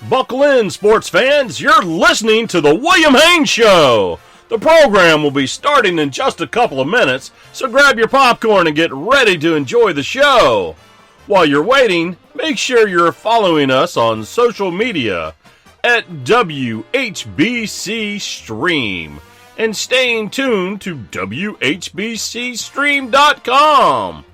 Buckle in, sports fans. You're listening to The William Haynes Show. The program will be starting in just a couple of minutes, so grab your popcorn and get ready to enjoy the show. While you're waiting, make sure you're following us on social media at WHBC Stream and staying tuned to WHBCStream.com.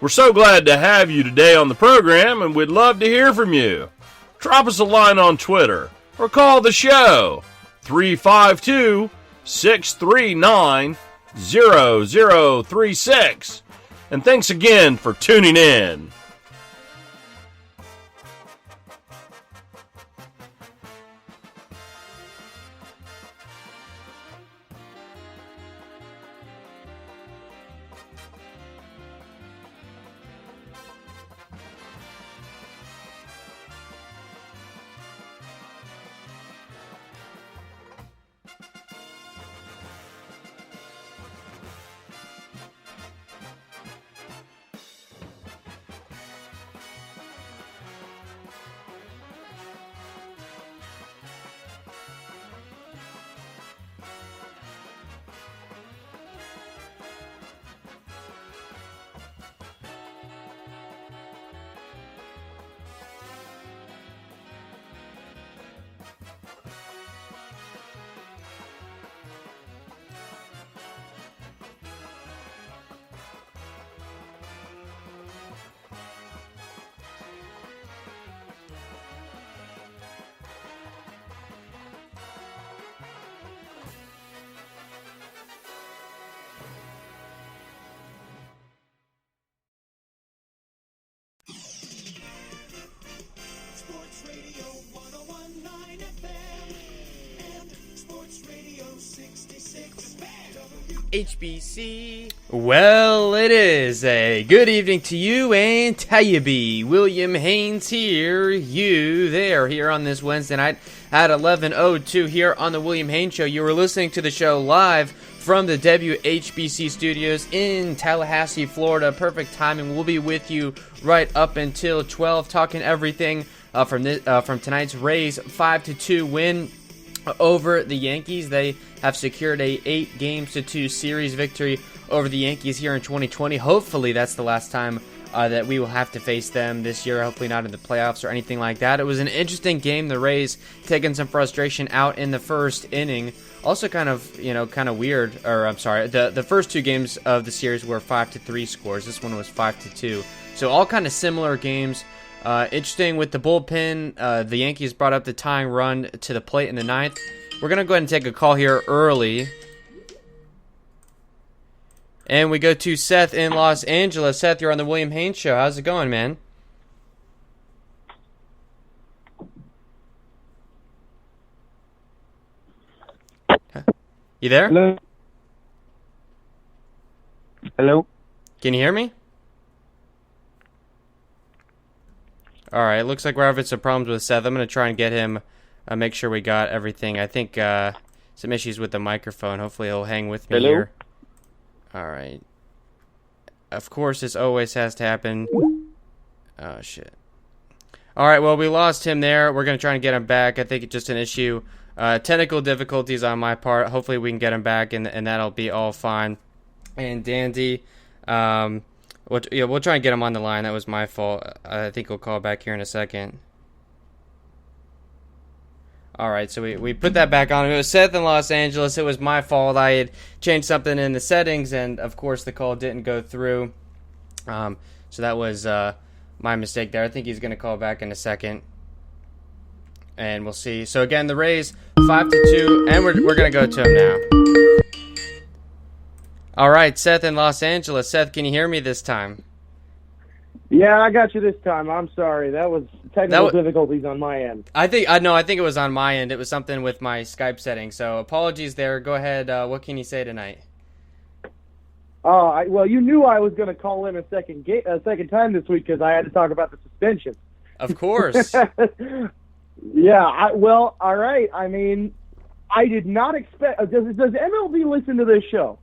We're so glad to have you today on the program, and we'd love to hear from you. Drop us a line on Twitter or call the show 352-639-0036. And thanks again for tuning in. HBC. Well, it is a good evening to you and how you be. William Haynes here, you there, here on this Wednesday night at 11:02 here on the William Haynes Show. You were listening to the show live from the WHBC studios in Tallahassee, Florida. Perfect timing. We'll be with you right up until 12, talking everything from tonight's Rays 5-2 win over the Yankees. They have secured a 8-2 series victory over the Yankees here in 2020. Hopefully that's the last time that we will have to face them this year. Hopefully not in the playoffs or anything like that. It was an interesting game. The Rays taking some frustration out in the first inning. Also kind of weird, or I'm sorry, the first two games of the series were 5-3 scores. This one was 5-2. So all kind of similar games. Interesting with the bullpen. The Yankees brought up the tying run to the plate in the ninth. We're going to go ahead and take a call here early. And we go to Seth in Los Angeles. Seth, you're on the William Haynes Show. How's it going, man? You there? Hello? Hello? Can you hear me? Alright, looks like we're having some problems with Seth. I'm going to try and get him, make sure we got everything. I think some issues with the microphone. Hopefully he'll hang with me here. Alright. Of course, this always has to happen. Oh, shit. Alright, well, we lost him there. We're going to try and get him back. I think it's just an issue. Technical difficulties on my part. Hopefully we can get him back, and that'll be all fine and dandy. We'll try and get him on the line. That was my fault. I think he'll call back here in a second. Alright, so we put that back on. It was Seth in Los Angeles. It was my fault. I had changed something in the settings, and of course the call didn't go through. So that was my mistake there. I think he's going to call back in a second. And we'll see. So again, the Rays 5-2, and we're going to go to him now. Alright, Seth in Los Angeles. Seth, can you hear me this time? Yeah, I got you this time. I'm sorry. That was technical difficulties on my end. I think it was on my end. It was something with my Skype setting. So apologies there. Go ahead. What can you say tonight? Well, you knew I was going to call in a second time this week because I had to talk about the suspension. Of course. Yeah. Well, all right. I mean, I did not expect. Does MLB listen to this show?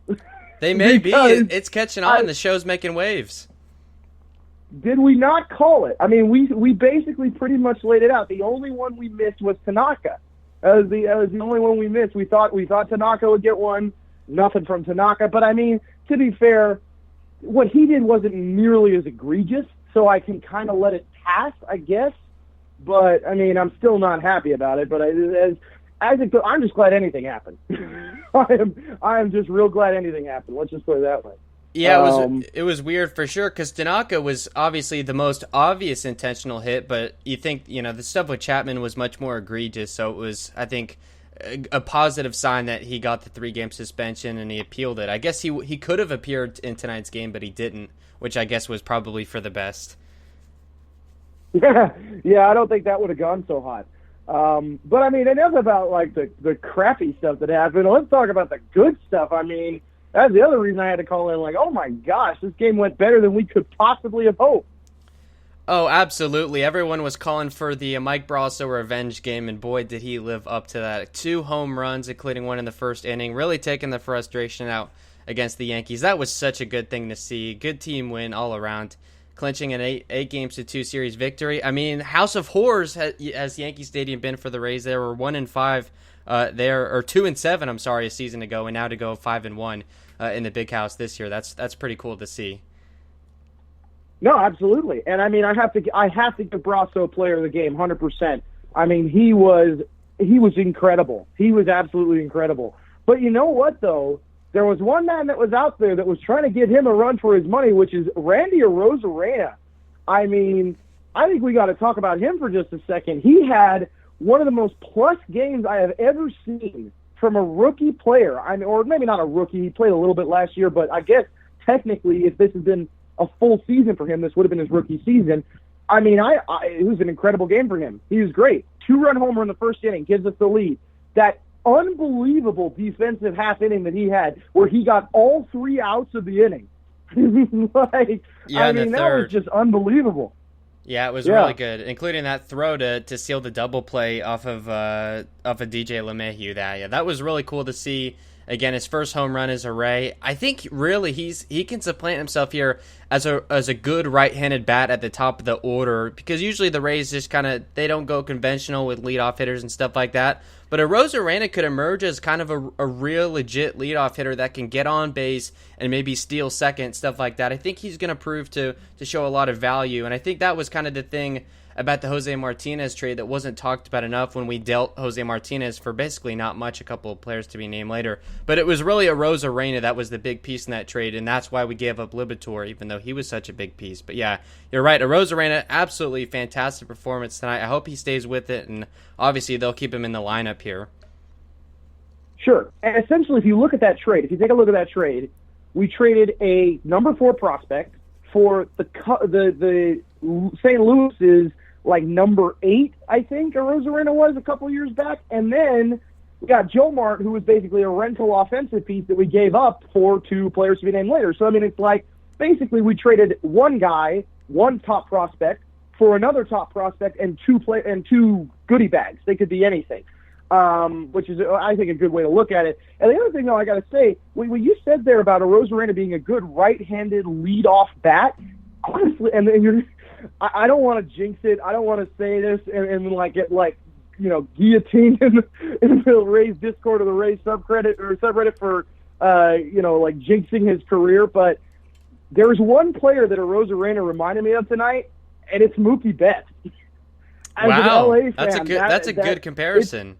They may be. It's catching on. The show's making waves. Did we not call it? I mean, we basically pretty much laid it out. The only one we missed was Tanaka. That was the only one we missed. We thought Tanaka would get one. Nothing from Tanaka. But, I mean, to be fair, what he did wasn't nearly as egregious, so I can kind of let it pass, I guess. But, I mean, I'm still not happy about it. But I'm just glad anything happened. I am just real glad anything happened. Let's just put it that way. Yeah, it was weird for sure, because Tanaka was obviously the most obvious intentional hit, but you think, the stuff with Chapman was much more egregious, so it was, I think, a positive sign that he got the 3-game suspension and he appealed it. I guess he could have appeared in tonight's game, but he didn't, which I guess was probably for the best. Yeah, I don't think that would have gone so hot. But, I mean, enough about, like, the crappy stuff that happened. Let's talk about the good stuff. I mean, that's the other reason I had to call in, like, oh, my gosh, this game went better than we could possibly have hoped. Oh, absolutely. Everyone was calling for the Mike Brasso revenge game, and boy, did he live up to that. 2 home runs, including one in the first inning, really taking the frustration out against the Yankees. That was such a good thing to see. Good team win all around, clinching an 8-games-to-2 series victory. I mean, House of Horrors has Yankee Stadium been for the Rays. They were 1-5 there, or 2-7, I'm sorry, a season ago, and now to go 5-1 in the big house this year. That's pretty cool to see. No, absolutely. And I mean, I have to give Brasso player of the game 100%. I mean, he was incredible. He was absolutely incredible. But you know what though? There was one man that was out there that was trying to give him a run for his money, which is Randy Arozarena. I mean, I think we got to talk about him for just a second. He had one of the most plus games I have ever seen from a rookie player. I mean, or maybe not a rookie. He played a little bit last year, but I guess technically, if this has been a full season for him, this would have been his rookie season. I mean, it was an incredible game for him. He was great. 2-run homer in the first inning gives us the lead. That unbelievable defensive half inning that he had, where he got all 3 outs of the inning. That was just unbelievable. Yeah, it was really good, including that throw to seal the double play off of DJ LeMahieu. That was really cool to see. Again, his first home run is a Ray. I think really he can supplant himself here as a good right-handed bat at the top of the order, because usually the Rays just they don't go conventional with leadoff hitters and stuff like that. But Arozarena could emerge as kind of a real legit leadoff hitter that can get on base and maybe steal second, stuff like that. I think he's going to prove to show a lot of value, and I think that was kind of the thing about the Jose Martinez trade that wasn't talked about enough when we dealt Jose Martinez for basically not much, a couple of players to be named later. But it was really Arozarena that was the big piece in that trade, and that's why we gave up Libator, even though he was such a big piece. But yeah, you're right. Arozarena, absolutely fantastic performance tonight. I hope he stays with it, and obviously they'll keep him in the lineup here. Sure. And essentially, if you look at that trade, if you take a look at that trade, we traded a number 4 prospect for the St. Louis's number 8, I think Arozarena was a couple years back. And then we got Joe Mart, who was basically a rental offensive piece that we gave up for 2 players to be named later. So, I mean, it's like basically we traded one guy, one top prospect, for another top prospect and 2 goodie bags. They could be anything, which is, I think, a good way to look at it. And the other thing, though, I got to say, what you said there about Arozarena being a good right-handed leadoff bat, honestly, and you're – I don't want to jinx it. I don't want to say this and get guillotined in the Rays Discord or the Rays subreddit for jinxing his career. But there's one player that Arozarena reminded me of tonight, and it's Mookie Betts. Wow, that's a good comparison.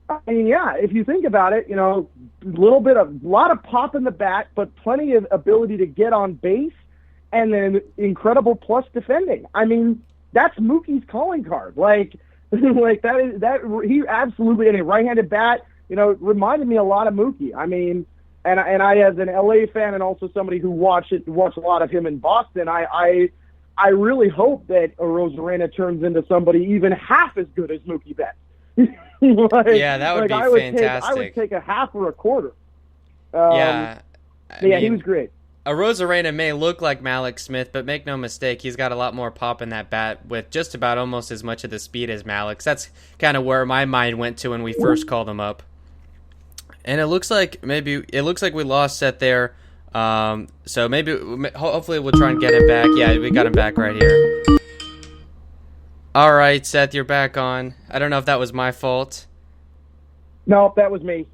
I mean, yeah, if you think about it, a lot of pop in the bat, but plenty of ability to get on base. And then incredible plus defending. I mean, that's Mookie's calling card. He absolutely, in a right-handed bat, reminded me a lot of Mookie. I mean, and I as an LA fan and also somebody who watched a lot of him in Boston, I really hope that Arozarena turns into somebody even half as good as Mookie Betts. Yeah, that would be fantastic. I would take a half or a quarter. He was great. Arozarena may look like Malik Smith, but make no mistake, he's got a lot more pop in that bat with just about almost as much of the speed as Malik's. That's kind of where my mind went to when we first called him up. And it looks like we lost Seth there. So hopefully we'll try and get him back. Yeah, we got him back right here. All right, Seth, you're back on. I don't know if that was my fault. No, that was me.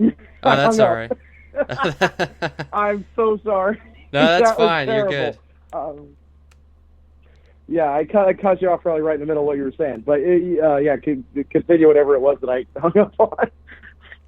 Oh, that's all right. I'm so sorry. No, that's That was fine. You're terrible. good. Yeah, I cut you off probably right in the middle of what you were saying. But, continue whatever it was that I hung up on.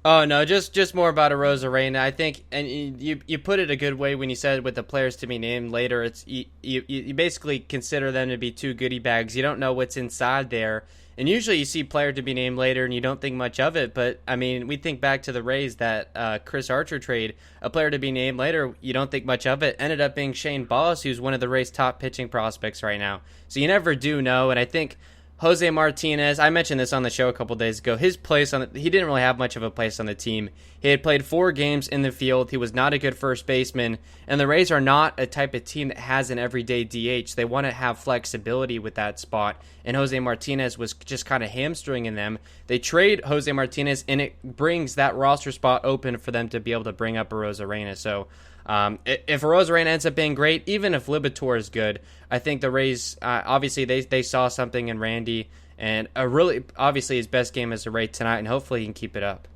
Oh, no, just more about Arozarena. I think, and you put it a good way when you said with the players to be named later. It's you basically consider them to be two goodie bags. You don't know what's inside there. And usually you see player to be named later and you don't think much of it. But, I mean, we think back to the Rays, that Chris Archer trade, a player to be named later, you don't think much of it, ended up being Shane Baz, who's one of the Rays' top pitching prospects right now. So you never do know. And I think Jose Martinez, I mentioned this on the show a couple days ago, he didn't really have much of a place on the team. He had played 4 games in the field. He was not a good first baseman. And the Rays are not a type of team that has an everyday DH. They want to have flexibility with that spot. And Jose Martinez was just kind of hamstringing them. They trade Jose Martinez, and it brings that roster spot open for them to be able to bring up Arozarena. So if Arozarena ends up being great, even if Libator is good, I think the Rays, obviously they saw something in Randy, and obviously his best game is a Ray tonight, and hopefully he can keep it up.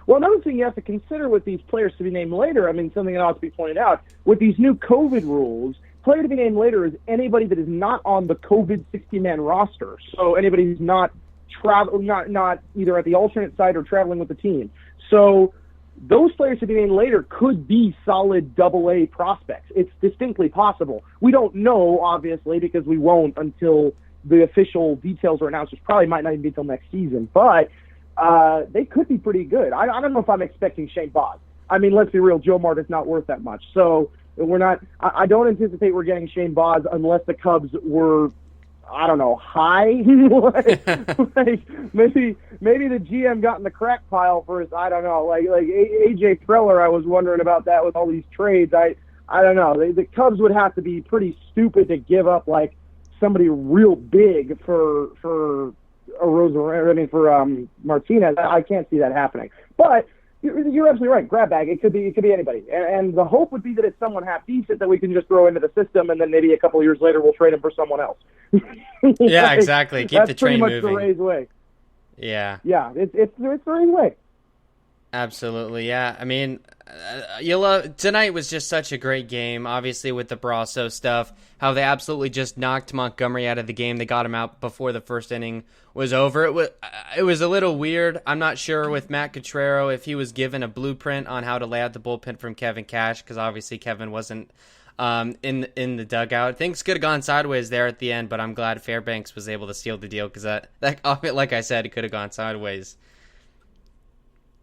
Well, another thing you have to consider with these players to be named later, I mean, something that ought to be pointed out, with these new COVID rules, player to be named later is anybody that is not on the COVID 60-man roster. So anybody who's not either at the alternate site or traveling with the team. So those players to be named later could be solid AA prospects. It's distinctly possible. We don't know, obviously, because we won't until the official details are announced, which probably might not even be until next season. But they could be pretty good. I don't know if I'm expecting Shane Baz. I mean, let's be real, Joe Martin's not worth that much. So we're not. I don't anticipate we're getting Shane Baz unless the Cubs were, I don't know, high. like maybe the GM got in the crack pile for his. I don't know. Like AJ Preller, I was wondering about that with all these trades. I don't know. The Cubs would have to be pretty stupid to give up like somebody real big for Martinez. I can't see that happening. But you're absolutely right. Grab bag. It could be anybody. And the hope would be that it's someone half decent that we can just throw into the system, and then maybe a couple of years later we'll trade him for someone else. Yeah, exactly. Keep the train moving. That's pretty much the Rays' way. Yeah. Yeah, it's the Rays' way. Absolutely, yeah. I mean, tonight was just such a great game, obviously with the Brasso stuff, how they absolutely just knocked Montgomery out of the game. They got him out before the first inning was over. It was a little weird. I'm not sure with Matt Cottrero if he was given a blueprint on how to lay out the bullpen from Kevin Cash, because obviously Kevin wasn't in the dugout. Things could have gone sideways there at the end, but I'm glad Fairbanks was able to seal the deal, because that like I said, it could have gone sideways.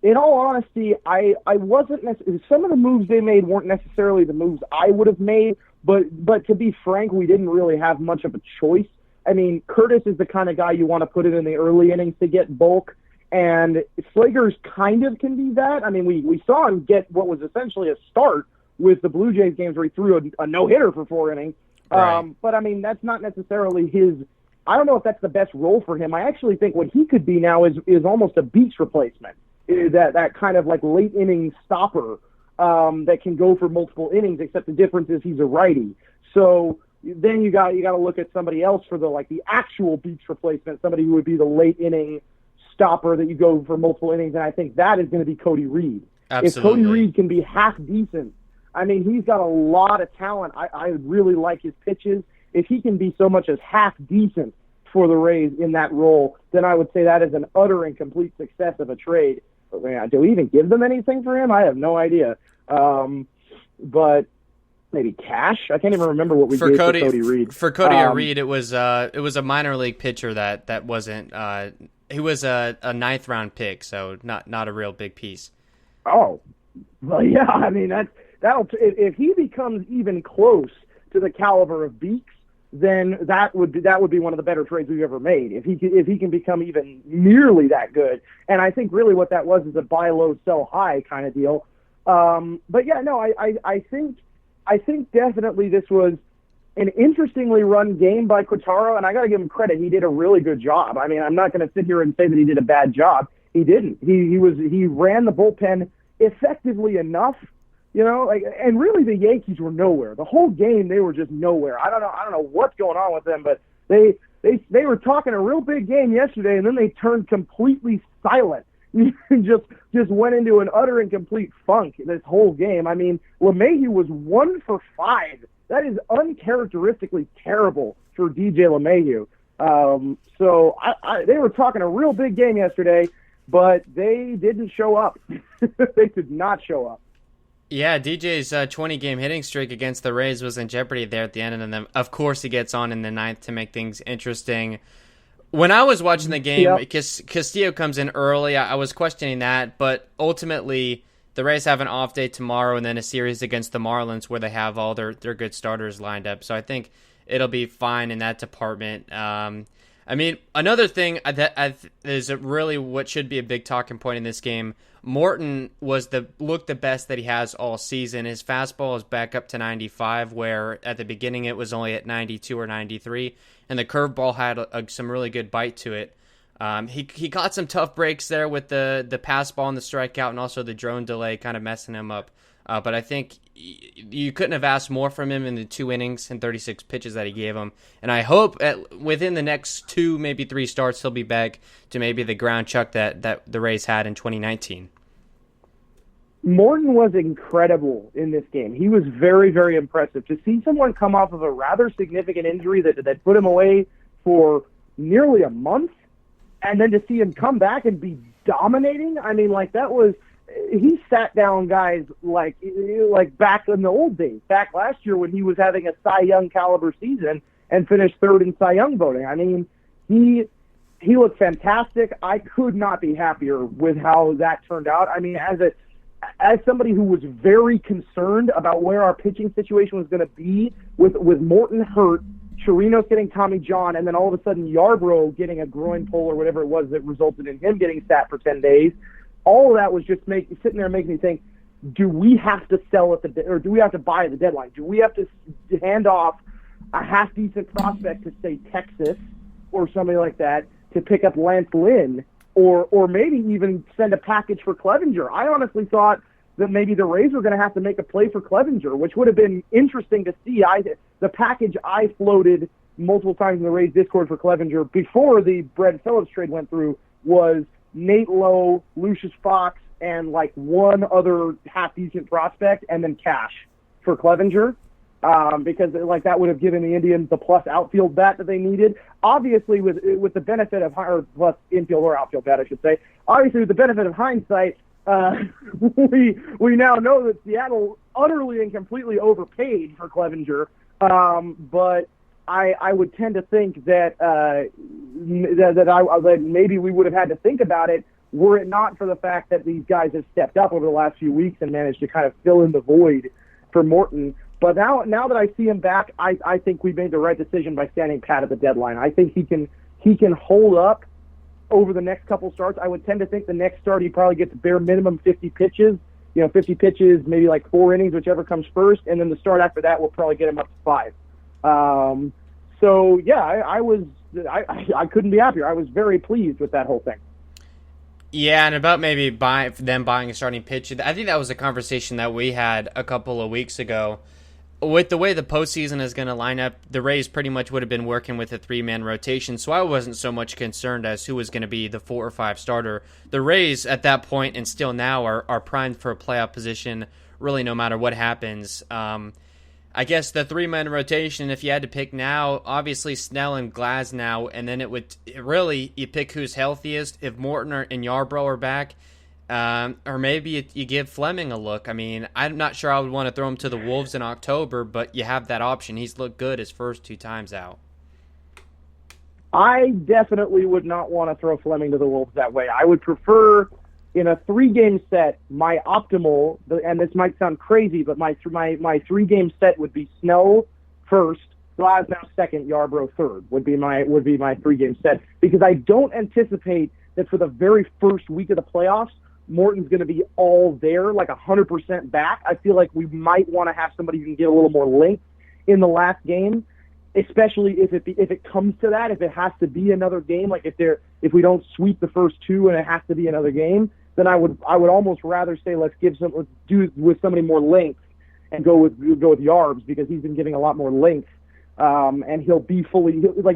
In all honesty, I wasn't necessarily, some of the moves they made weren't necessarily the moves I would have made, but to be frank, we didn't really have much of a choice. I mean, Curtis is the kind of guy you want to put it in the early innings to get bulk, and Slager's kind of can be that. I mean, we saw him get what was essentially a start with the Blue Jays games where he threw a no-hitter for 4 innings. Right. But, I mean, that's not necessarily his – I don't know if that's the best role for him. I actually think what he could be now is almost a Beach replacement. That kind of like late inning stopper that can go for multiple innings, except the difference is he's a righty. So then you got to look at somebody else for the actual Beach replacement, somebody who would be the late inning stopper that you go for multiple innings, and I think that is going to be Cody Reed. Absolutely. If Cody Reed can be half decent, I mean, he's got a lot of talent. I really like his pitches. If he can be so much as half decent for the Rays in that role, then I would say that is an utter and complete success of a trade. Do we even give them anything for him? I have no idea. But maybe cash. I can't even remember what we gave for Cody Reed. For Cody Reed, it was a minor league pitcher that wasn't. He was a 9th round pick, so not a real big piece. Oh, well, yeah. I mean that'll if he becomes even close to the caliber of Beeks, then that would be one of the better trades we've ever made. If he can become even nearly that good, and I think really what that was is a buy low, sell high kind of deal. But yeah, no, I think definitely this was an interestingly run game by Quintaro, and I got to give him credit. He did a really good job. I mean, I'm not going to sit here and say that he did a bad job. He didn't. He ran the bullpen effectively enough And really the Yankees were nowhere. The whole game they were just nowhere. I don't know what's going on with them, but they were talking a real big game yesterday, and then they turned completely silent. just went into an utter and complete funk this whole game. I mean, LeMahieu was 1 for 5. That is uncharacteristically terrible for DJ LeMahieu. So they were talking a real big game yesterday, but they didn't show up. They did not show up. Yeah, DJ's 20-game hitting streak against the Rays was in jeopardy there at the end, and then, of course, he gets on in the 9th to make things interesting. When I was watching the game, because Castillo comes in early, I was questioning that, but ultimately the Rays have an off day tomorrow and then a series against the Marlins where they have all their good starters lined up. So I think it'll be fine in that department. I mean, another thing that is really what should be a big talking point in this game, Morton looked the best that he has all season. His fastball is back up to 95, where at the beginning it was only at 92 or 93, and the curveball had some really good bite to it. He got some tough breaks there with the pass ball and the strikeout, and also the drone delay kind of messing him up. But I think you couldn't have asked more from him in the 2 innings and 36 pitches that he gave him. And I hope within the next 2, maybe 3 starts, he'll be back to maybe the ground chuck that the Rays had in 2019. Morton was incredible in this game. He was very, very impressive. To see someone come off of a rather significant injury that put him away for nearly a month, and then to see him come back and be dominating, I mean, that was... He sat down guys like back in the old days, back last year when he was having a Cy Young caliber season and finished 3rd in Cy Young voting. I mean, he looked fantastic. I could not be happier with how that turned out. I mean, as somebody who was very concerned about where our pitching situation was going to be with Morton hurt, Chirinos getting Tommy John, and then all of a sudden Yarbrough getting a groin pull or whatever it was that resulted in him getting sat for 10 days. All of that was just sitting there making me think, do we have to sell or do we have to buy at the deadline? Do we have to hand off a half-decent prospect to, say, Texas or somebody like that to pick up Lance Lynn or maybe even send a package for Clevenger? I honestly thought that maybe the Rays were going to have to make a play for Clevenger, which would have been interesting to see. The package I floated multiple times in the Rays Discord for Clevenger before the Brett Phillips trade went through was Nate Lowe, Lucius Fox, and one other half-decent prospect, and then cash for Clevenger, because that would have given the Indians the plus outfield bat that they needed. Obviously, with the benefit of or plus infield or outfield bat, I should say. Obviously, with the benefit of hindsight, we now know that Seattle utterly and completely overpaid for Clevenger, but I would tend to think that that maybe we would have had to think about it were it not for the fact that these guys have stepped up over the last few weeks and managed to kind of fill in the void for Morton. But now that I see him back, I think we made the right decision by standing pat at the deadline. I think he can hold up over the next couple starts. I would tend to think the next start he probably gets bare minimum 50 pitches. 50 pitches, maybe 4 innings, whichever comes first, and then the start after that will probably get him up to 5. So yeah, I couldn't be happier. I was very pleased with that whole thing. Yeah, and about maybe them buying a starting pitcher, I think that was a conversation that we had a couple of weeks ago. With the way the postseason is going to line up, the Rays pretty much would have been working with a 3-man rotation, so I wasn't so much concerned as who was going to be the 4 or 5 starter. The Rays at that point and still now are primed for a playoff position, really no matter what happens. I guess the 3-man rotation, if you had to pick now, obviously Snell and Glasnow, and then you pick who's healthiest. If Morton and Yarbrough are back, or maybe you give Fleming a look. I mean, I'm not sure I would want to throw him to the Wolves in October, but you have that option. He's looked good his first 2 times out. I definitely would not want to throw Fleming to the Wolves that way. I would prefer, in a 3-game set, my optimal, and this might sound crazy, but my 3-game set would be Snell first, Glasnow second, Yarbrough third would be my 3-game set, because I don't anticipate that for the very first week of the playoffs, Morton's going to be all there, 100% back. I feel like we might want to have somebody who can get a little more length in the last game, especially if it comes to that, if it has to be another game, if we don't sweep the first 2 and it has to be another game, then I would almost rather say let's do with somebody more length and go with Yarbs, because he's been getting a lot more length, and he'll be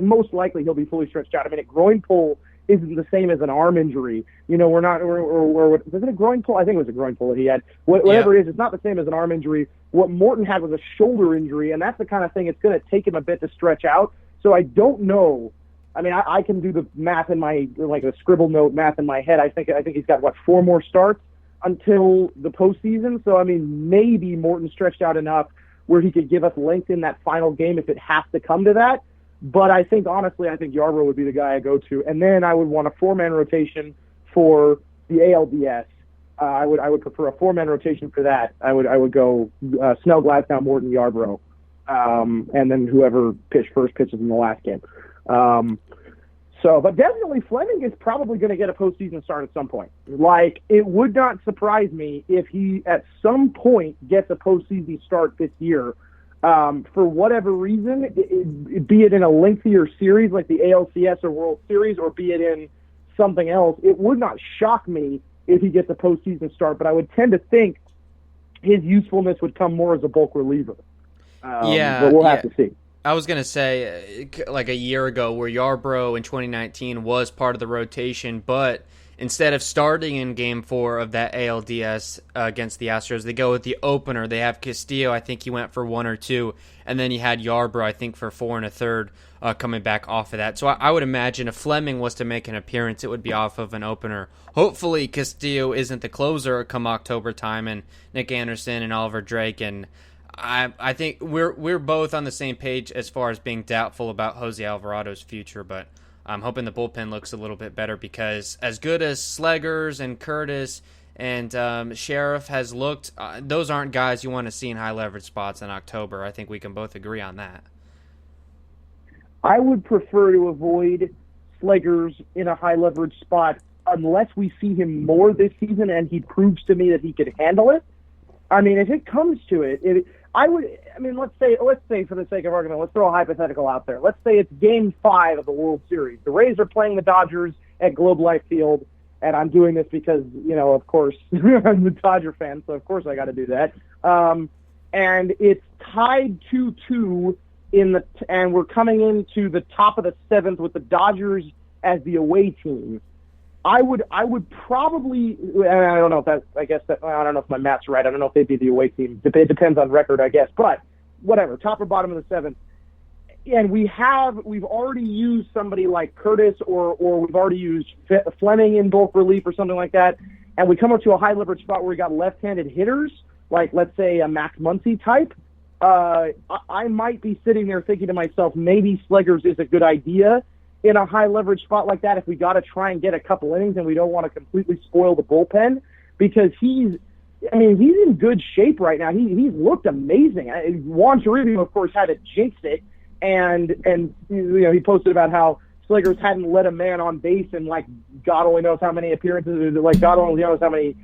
most likely he'll be fully stretched out. I mean, a groin pull isn't the same as an arm injury. Was it a groin pull? I think it was a groin pull that he had. Whatever it is, it's not the same as an arm injury. What Morton had was a shoulder injury, and that's the kind of thing it's going to take him a bit to stretch out. So I don't know. I mean, I can do the math in my, like a scribble note math in my head. I think he's got, 4 more starts until the postseason. So, I mean, maybe Morton stretched out enough where he could give us length in that final game if it has to come to that. But honestly, I think Yarbrough would be the guy I go to. And then I would want a 4-man rotation for the ALDS. I would prefer a 4-man rotation for that. I would go Snell, Glasgow, Morton, Yarbrough, and then whoever first pitches in the last game. But definitely Fleming is probably going to get a postseason start at some point. Like, it would not surprise me if he at some point gets a postseason start this year. For whatever reason, be it in a lengthier series like the ALCS or World Series, or be it in something else, it would not shock me if he gets a postseason start, but I would tend to think his usefulness would come more as a bulk reliever. But we'll have to see. I was going to say, like a year ago, where Yarbrough in 2019 was part of the rotation, but instead of starting in Game 4 of that ALDS against the Astros, they go with the opener. They have Castillo, I think he went for 1 or 2, and then you had Yarbrough, I think, for 4 1/3 coming back off of that. So I would imagine if Fleming was to make an appearance, it would be off of an opener. Hopefully Castillo isn't the closer come October time, and Nick Anderson and Oliver Drake, and I think we're both on the same page as far as being doubtful about Jose Alvarado's future, but I'm hoping the bullpen looks a little bit better, because as good as Sleggers and Curtis and Sheriff has looked, those aren't guys you want to see in high leverage spots in October. I think we can both agree on that. I would prefer to avoid Sleggers in a high leverage spot unless we see him more this season and he proves to me that he could handle it. I mean, if it comes to it, let's say for the sake of argument, let's throw a hypothetical out there. Let's say it's Game 5 of the World Series. The Rays are playing the Dodgers at Globe Life Field, and I'm doing this because, of course, I'm a Dodger fan, so of course I got to do that. And it's tied 2-2 and we're coming into the top of the 7th with the Dodgers as the away team. I would probably, I don't know if my math's right. I don't know if they'd be the away team. It depends on record, I guess. But whatever, top or bottom of the 7th. And we've already used somebody like Curtis or we've already used Fleming in bulk relief or something like that. And we come up to a high leverage spot where we got left-handed hitters, like let's say a Max Muncy type. I might be sitting there thinking to myself, maybe Sleggers is a good idea in a high leverage spot like that if we got to try and get a couple innings and we don't want to completely spoil the bullpen, because he's in good shape right now. He's looked amazing. Juan Toribio, of course, had to jinx it, and he posted about how Sleggers hadn't let a man on base in God only knows how many appearances, God only knows how many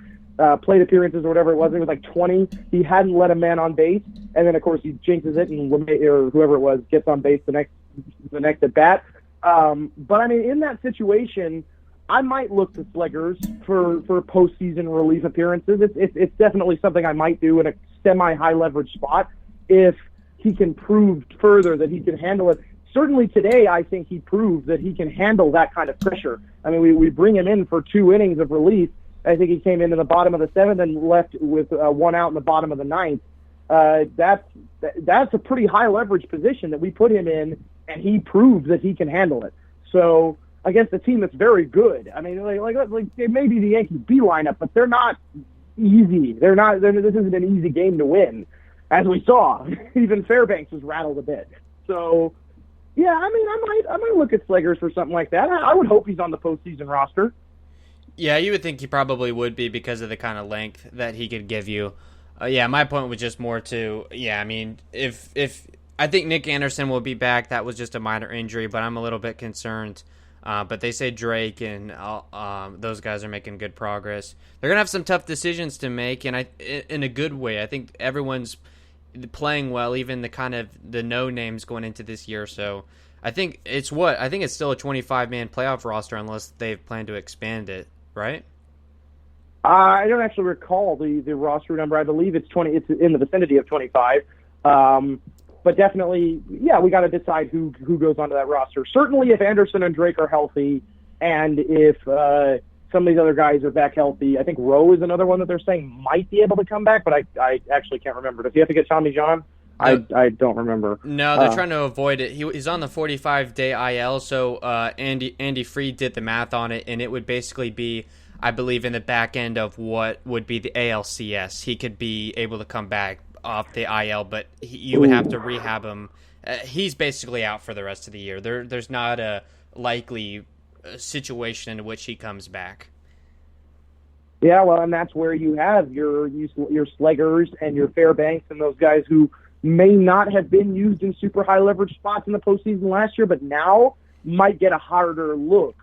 plate appearances or whatever it was. It was 20. He hadn't let a man on base, and then of course he jinxes it, and or whoever it was gets on base the next at bat. But in that situation, I might look to Sleggers for postseason relief appearances. It's definitely something I might do in a semi-high leverage spot if he can prove further that he can handle it. Certainly today, I think he proved that he can handle that kind of pressure. We bring him in for 2 innings of relief. I think he came in the bottom of the 7th and left with 1 out in the bottom of the 9th. That's a pretty high leverage position that we put him in, and he proves that he can handle it. So against a team that's very good, it may be the Yankees B lineup, but they're not easy. This isn't an easy game to win, as we saw. Even Fairbanks was rattled a bit. So yeah, I might look at Sleggers for something like that. I would hope he's on the postseason roster. Yeah, you would think he probably would be because of the kind of length that he could give you. My point was just more to, if I think Nick Anderson will be back. That was just a minor injury, but I'm a little bit concerned. But they say Drake and those guys are making good progress. They're going to have some tough decisions to make, and in a good way. I think everyone's playing well, even the no-names going into this year. So I think it's still a 25-man playoff roster unless they plan to expand it, right? I don't actually recall the roster number. I believe it's 20. It's in the vicinity of 25. But definitely, yeah, we got to decide who goes onto that roster. Certainly, if Anderson and Drake are healthy, and if some of these other guys are back healthy, I think Rowe is another one that they're saying might be able to come back, but I actually can't remember. Does he have to get Tommy John? No. I don't remember. No, they're trying to avoid it. He's on the 45-day IL, so Andy Freed did the math on it, and it would basically be, I believe, in the back end of what would be the ALCS. He could be able to come back off the IL, but you would have to rehab him. He's basically out for the rest of the year. There's not a likely situation in which he comes back. Yeah, well, and that's where you have your Sleggers and your Fairbanks and those guys who may not have been used in super high leverage spots in the postseason last year, but now might get a harder look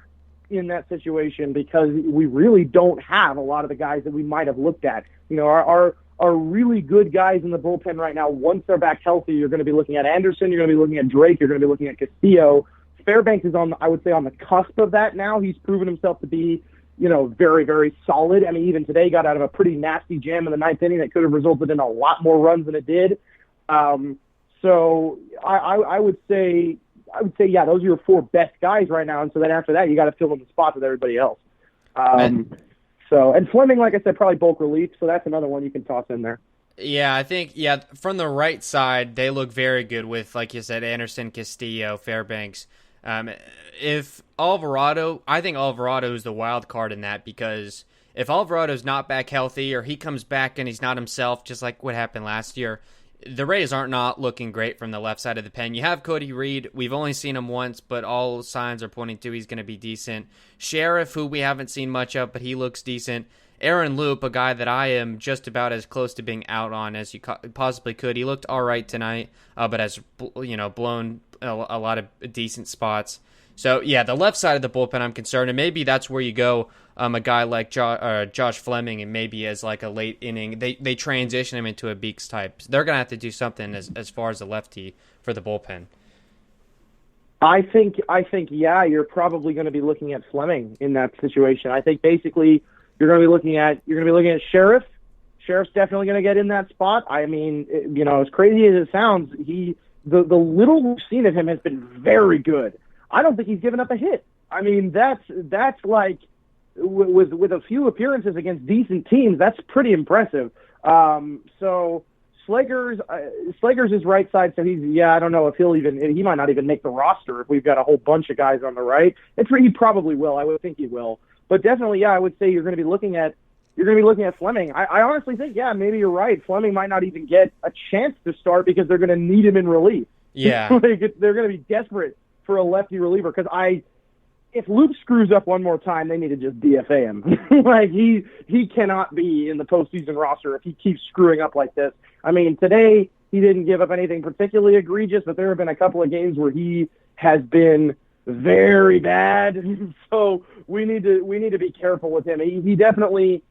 in that situation because we really don't have a lot of the guys that we might have looked at. You know, our really good guys in the bullpen right now, once they're back healthy, you're going to be looking at Anderson, you're going to be looking at Drake, you're going to be looking at Castillo. Fairbanks is I would say, on the cusp of that now. He's proven himself to be, you know, very, very solid. I mean, even today got out of a pretty nasty jam in the ninth inning that could have resulted in a lot more runs than it did. So I would say, yeah, those are your four best guys right now. And so then after that, you got to fill in the spots with everybody else. And Fleming, like I said, probably bulk relief. So that's another one you can toss in there. Yeah, I think, from the right side, they look very good with, like you said, Anderson, Castillo, Fairbanks. If Alvarado, I think Alvarado is the wild card in that, because if Alvarado's not back healthy or he comes back and he's not himself, just like what happened last year, the Rays aren't not looking great from the left side of the pen. You have Cody Reed. We've only seen him once, but all signs are pointing to he's going to be decent. Sheriff, who we haven't seen much of, but he looks decent. Aaron Loop, a guy that I am just about as close to being out on as you possibly could. He looked all right tonight, but has blown a lot of decent spots. So, yeah, the left side of the bullpen, I'm concerned, and maybe that's where you go a guy like Josh Fleming, and maybe as like a late inning, they transition him into a Beeks type. They're going to have to do something as far as the lefty for the bullpen. I think, yeah, you're probably going to be looking at Fleming in that situation. I think basically you're going to be looking at Sheriff. Sheriff's definitely going to get in that spot. I mean, as crazy as it sounds, the little we've seen of him has been very good. I don't think he's given up a hit. I mean, that's like with a few appearances against decent teams, that's pretty impressive. So Slager's his right side, so I don't know if he might not even make the roster if we've got a whole bunch of guys on the right. He probably will. I would think he will. But definitely, yeah, I would say you're going to be looking at Fleming. I honestly think, yeah, maybe you're right. Fleming might not even get a chance to start because they're going to need him in relief. Yeah. They're going to be desperate for a lefty reliever because if Luke screws up one more time, they need to just DFA him. Like he cannot be in the postseason roster if he keeps screwing up like this. I mean, today he didn't give up anything particularly egregious, but there have been a couple of games where he has been very bad. So we need to be careful with him. He definitely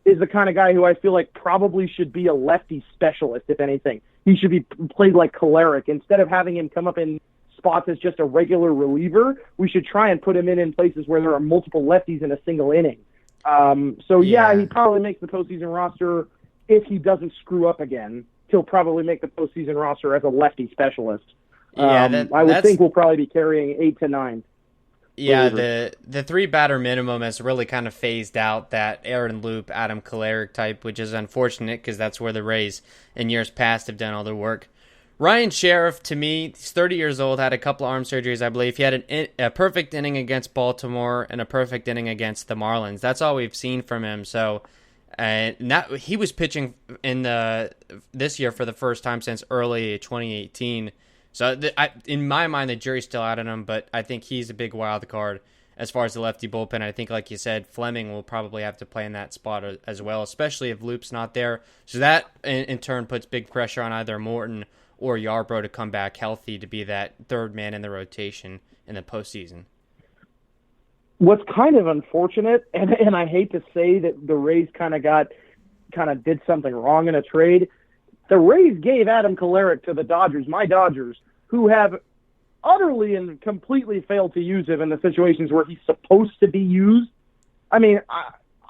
is the kind of guy who I feel like probably should be a lefty specialist, if anything. He should be played like Kolarek. Instead of having him come up in spots as just a regular reliever, we should try and put him in places where there are multiple lefties in a single inning. He probably makes the postseason roster. If he doesn't screw up again, he'll probably make the postseason roster as a lefty specialist. I would think we'll probably be carrying 8 to 9. Yeah, the 3-batter minimum has really kind of phased out that Aaron Loop, Adam Kolarek type, which is unfortunate because that's where the Rays in years past have done all their work. Ryan Sheriff, to me, he's 30 years old, had a couple of arm surgeries, I believe. He had a perfect inning against Baltimore and a perfect inning against the Marlins. That's all we've seen from him. So he was pitching this year for the first time since early 2018. So in my mind, the jury's still out on him, but I think he's a big wild card as far as the lefty bullpen. I think, like you said, Fleming will probably have to play in that spot as well, especially if Loop's not there. So that, in turn, puts big pressure on either Morton or Yarbrough to come back healthy to be that third man in the rotation in the postseason. What's kind of unfortunate, and I hate to say that the Rays kind of did something wrong in a trade. The Rays gave Adam Kolarek to the Dodgers, my Dodgers, who have utterly and completely failed to use him in the situations where he's supposed to be used. I mean,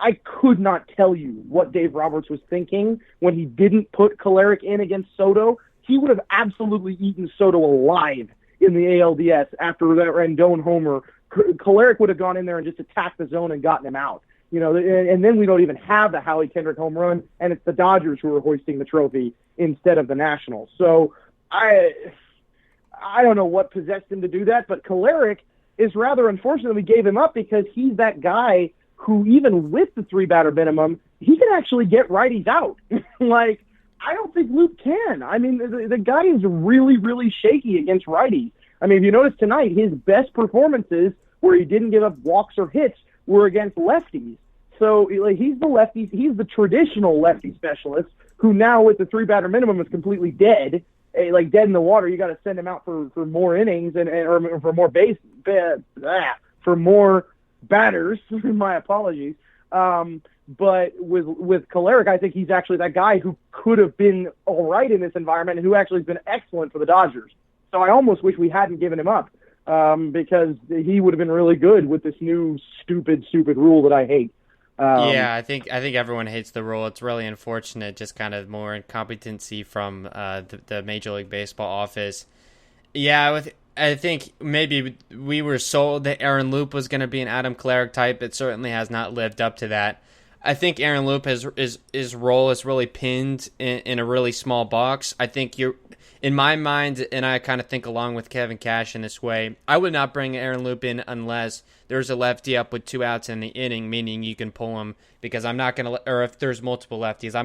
I could not tell you what Dave Roberts was thinking when he didn't put Kolarek in against Soto. He would have absolutely eaten Soto alive in the ALDS after that Rendon homer. Kolarek would have gone in there and just attacked the zone and gotten him out. And then we don't even have the Howie Kendrick home run, and it's the Dodgers who are hoisting the trophy instead of the Nationals. So I don't know what possessed him to do that, but Kolarek is rather unfortunate we gave him up because he's that guy who, even with the 3-batter minimum, he can actually get righties out. Like, I don't think Luke can. I mean, the guy is really, really shaky against righties. I mean, if you notice tonight, his best performances where he didn't give up walks or hits were against lefties. So like, he's the traditional lefty specialist who now with the 3-batter minimum is completely dead, like dead in the water. You got to send him out for more innings or for more for more batters. My apologies. But with Kolarek, I think he's actually that guy who could have been all right in this environment and who actually has been excellent for the Dodgers. So I almost wish we hadn't given him up because he would have been really good with this new stupid rule that I hate. I think everyone hates the rule. It's really unfortunate, just kind of more incompetency from the Major League Baseball office. Yeah, I think maybe we were sold that Aaron Loup was going to be an Adam Kolarek type. It certainly has not lived up to that. I think Aaron Loup his role is really pinned in a really small box. I think in my mind, and I kind of think along with Kevin Cash in this way, I would not bring Aaron Loup in unless there's a lefty up with 2 outs in the inning, meaning you can pull him, because I'm not going to, or if there's multiple lefties,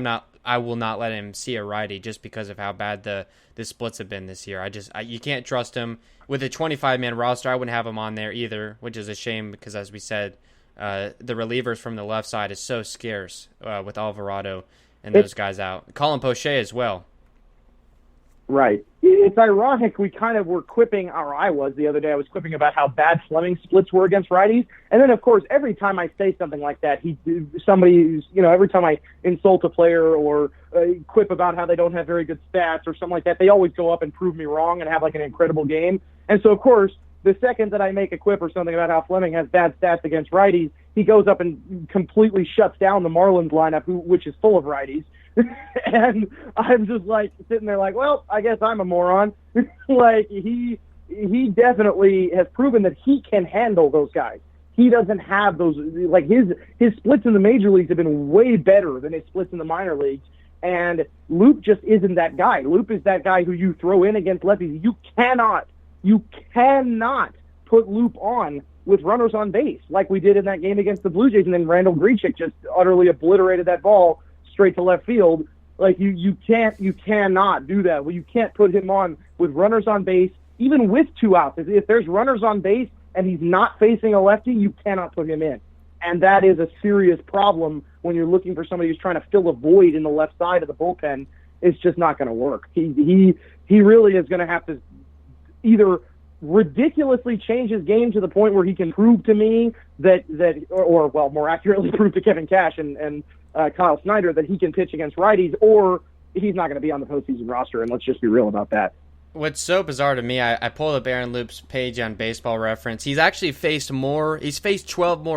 I will not let him see a righty just because of how bad the splits have been this year. You can't trust him. With a 25-man roster, I wouldn't have him on there either, which is a shame because, as we said, the relievers from the left side is so scarce with Alvarado and those guys out. Colin Poche as well. Right. It's ironic we kind of were quipping, or I was the other day, I was quipping about how bad Fleming's splits were against righties. And then, of course, every time I say something like that, every time I insult a player or quip about how they don't have very good stats or something like that, they always go up and prove me wrong and have like an incredible game. And so, of course, the second that I make a quip or something about how Fleming has bad stats against righties, he goes up and completely shuts down the Marlins lineup, which is full of righties. And I'm just like sitting there like, well, I guess I'm a moron. Like he definitely has proven that he can handle those guys. He doesn't have those, like his splits in the major leagues have been way better than his splits in the minor leagues. And Loup just isn't that guy. Loup is that guy who you throw in against lefties. You cannot put Loup on with runners on base like we did in that game against the Blue Jays, and then Randall Grichuk just utterly obliterated that ball straight to left field. Like you cannot do that. Well, you can't put him on with runners on base, even with 2 outs. If there's runners on base and he's not facing a lefty, you cannot put him in. And that is a serious problem when you're looking for somebody who's trying to fill a void in the left side of the bullpen. It's just not going to work. He really is going to have to either ridiculously change his game to the point where he can prove to me or more accurately prove to Kevin Cash and Kyle Snyder that he can pitch against righties, or he's not going to be on the postseason roster, and let's just be real about that. What's so bizarre to me, I pulled up Aaron Loop's page on Baseball Reference. He's actually faced 12 more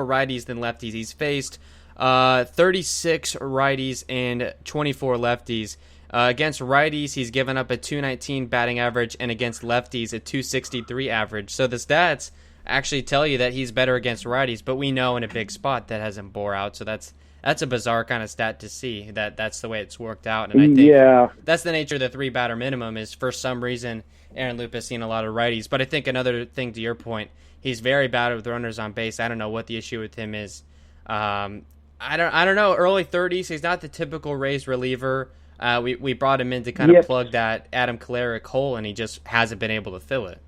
righties than lefties. He's faced 36 righties and 24 lefties. Against righties, he's given up a 219 batting average, and against lefties, a 263 average. So the stats actually tell you that he's better against righties, but we know in a big spot that hasn't bore out, so that's a bizarre kind of stat to see, that's the way it's worked out. And I think that's the nature of the 3-batter minimum is for some reason Aaron Loup has seen a lot of righties. But I think another thing to your point, he's very bad with runners on base. I don't know what the issue with him is. I don't know, early 30s, he's not the typical Rays reliever. We brought him in to kind of plug that Adam Kolarek hole, and he just hasn't been able to fill it.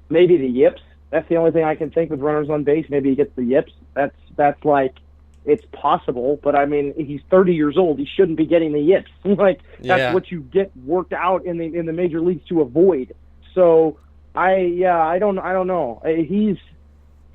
Maybe the yips. That's the only thing I can think with runners on base. Maybe he gets the yips. That's like, it's possible, but I mean, he's 30 years old. He shouldn't be getting the yips. That's what you get worked out in the major leagues to avoid. So I don't know. He's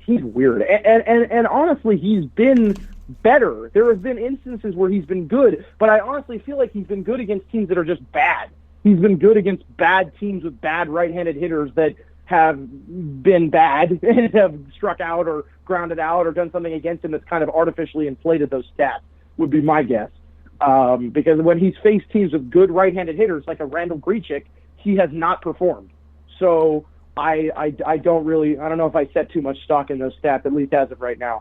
weird, and honestly, he's been better. There have been instances where he's been good, but I honestly feel like he's been good against teams that are just bad. He's been good against bad teams with bad right-handed hitters that have been bad and have struck out or grounded out or done something against him that's kind of artificially inflated those stats, would be my guess. Because when he's faced teams with good right-handed hitters like a Randall Grichuk, he has not performed. So I don't know if I set too much stock in those stats, at least as of right now.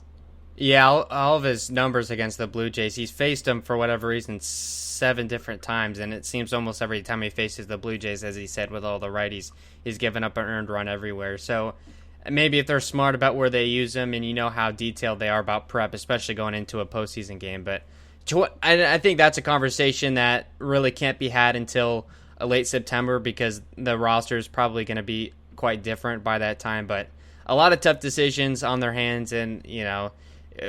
Yeah, all of his numbers against the Blue Jays, he's faced them for whatever reason 7 different times, and it seems almost every time he faces the Blue Jays, as he said, with all the righties, he's given up an earned run everywhere. So maybe if they're smart about where they use him, and you know how detailed they are about prep, especially going into a postseason game. But I think that's a conversation that really can't be had until late September, because the roster is probably going to be quite different by that time. But a lot of tough decisions on their hands, and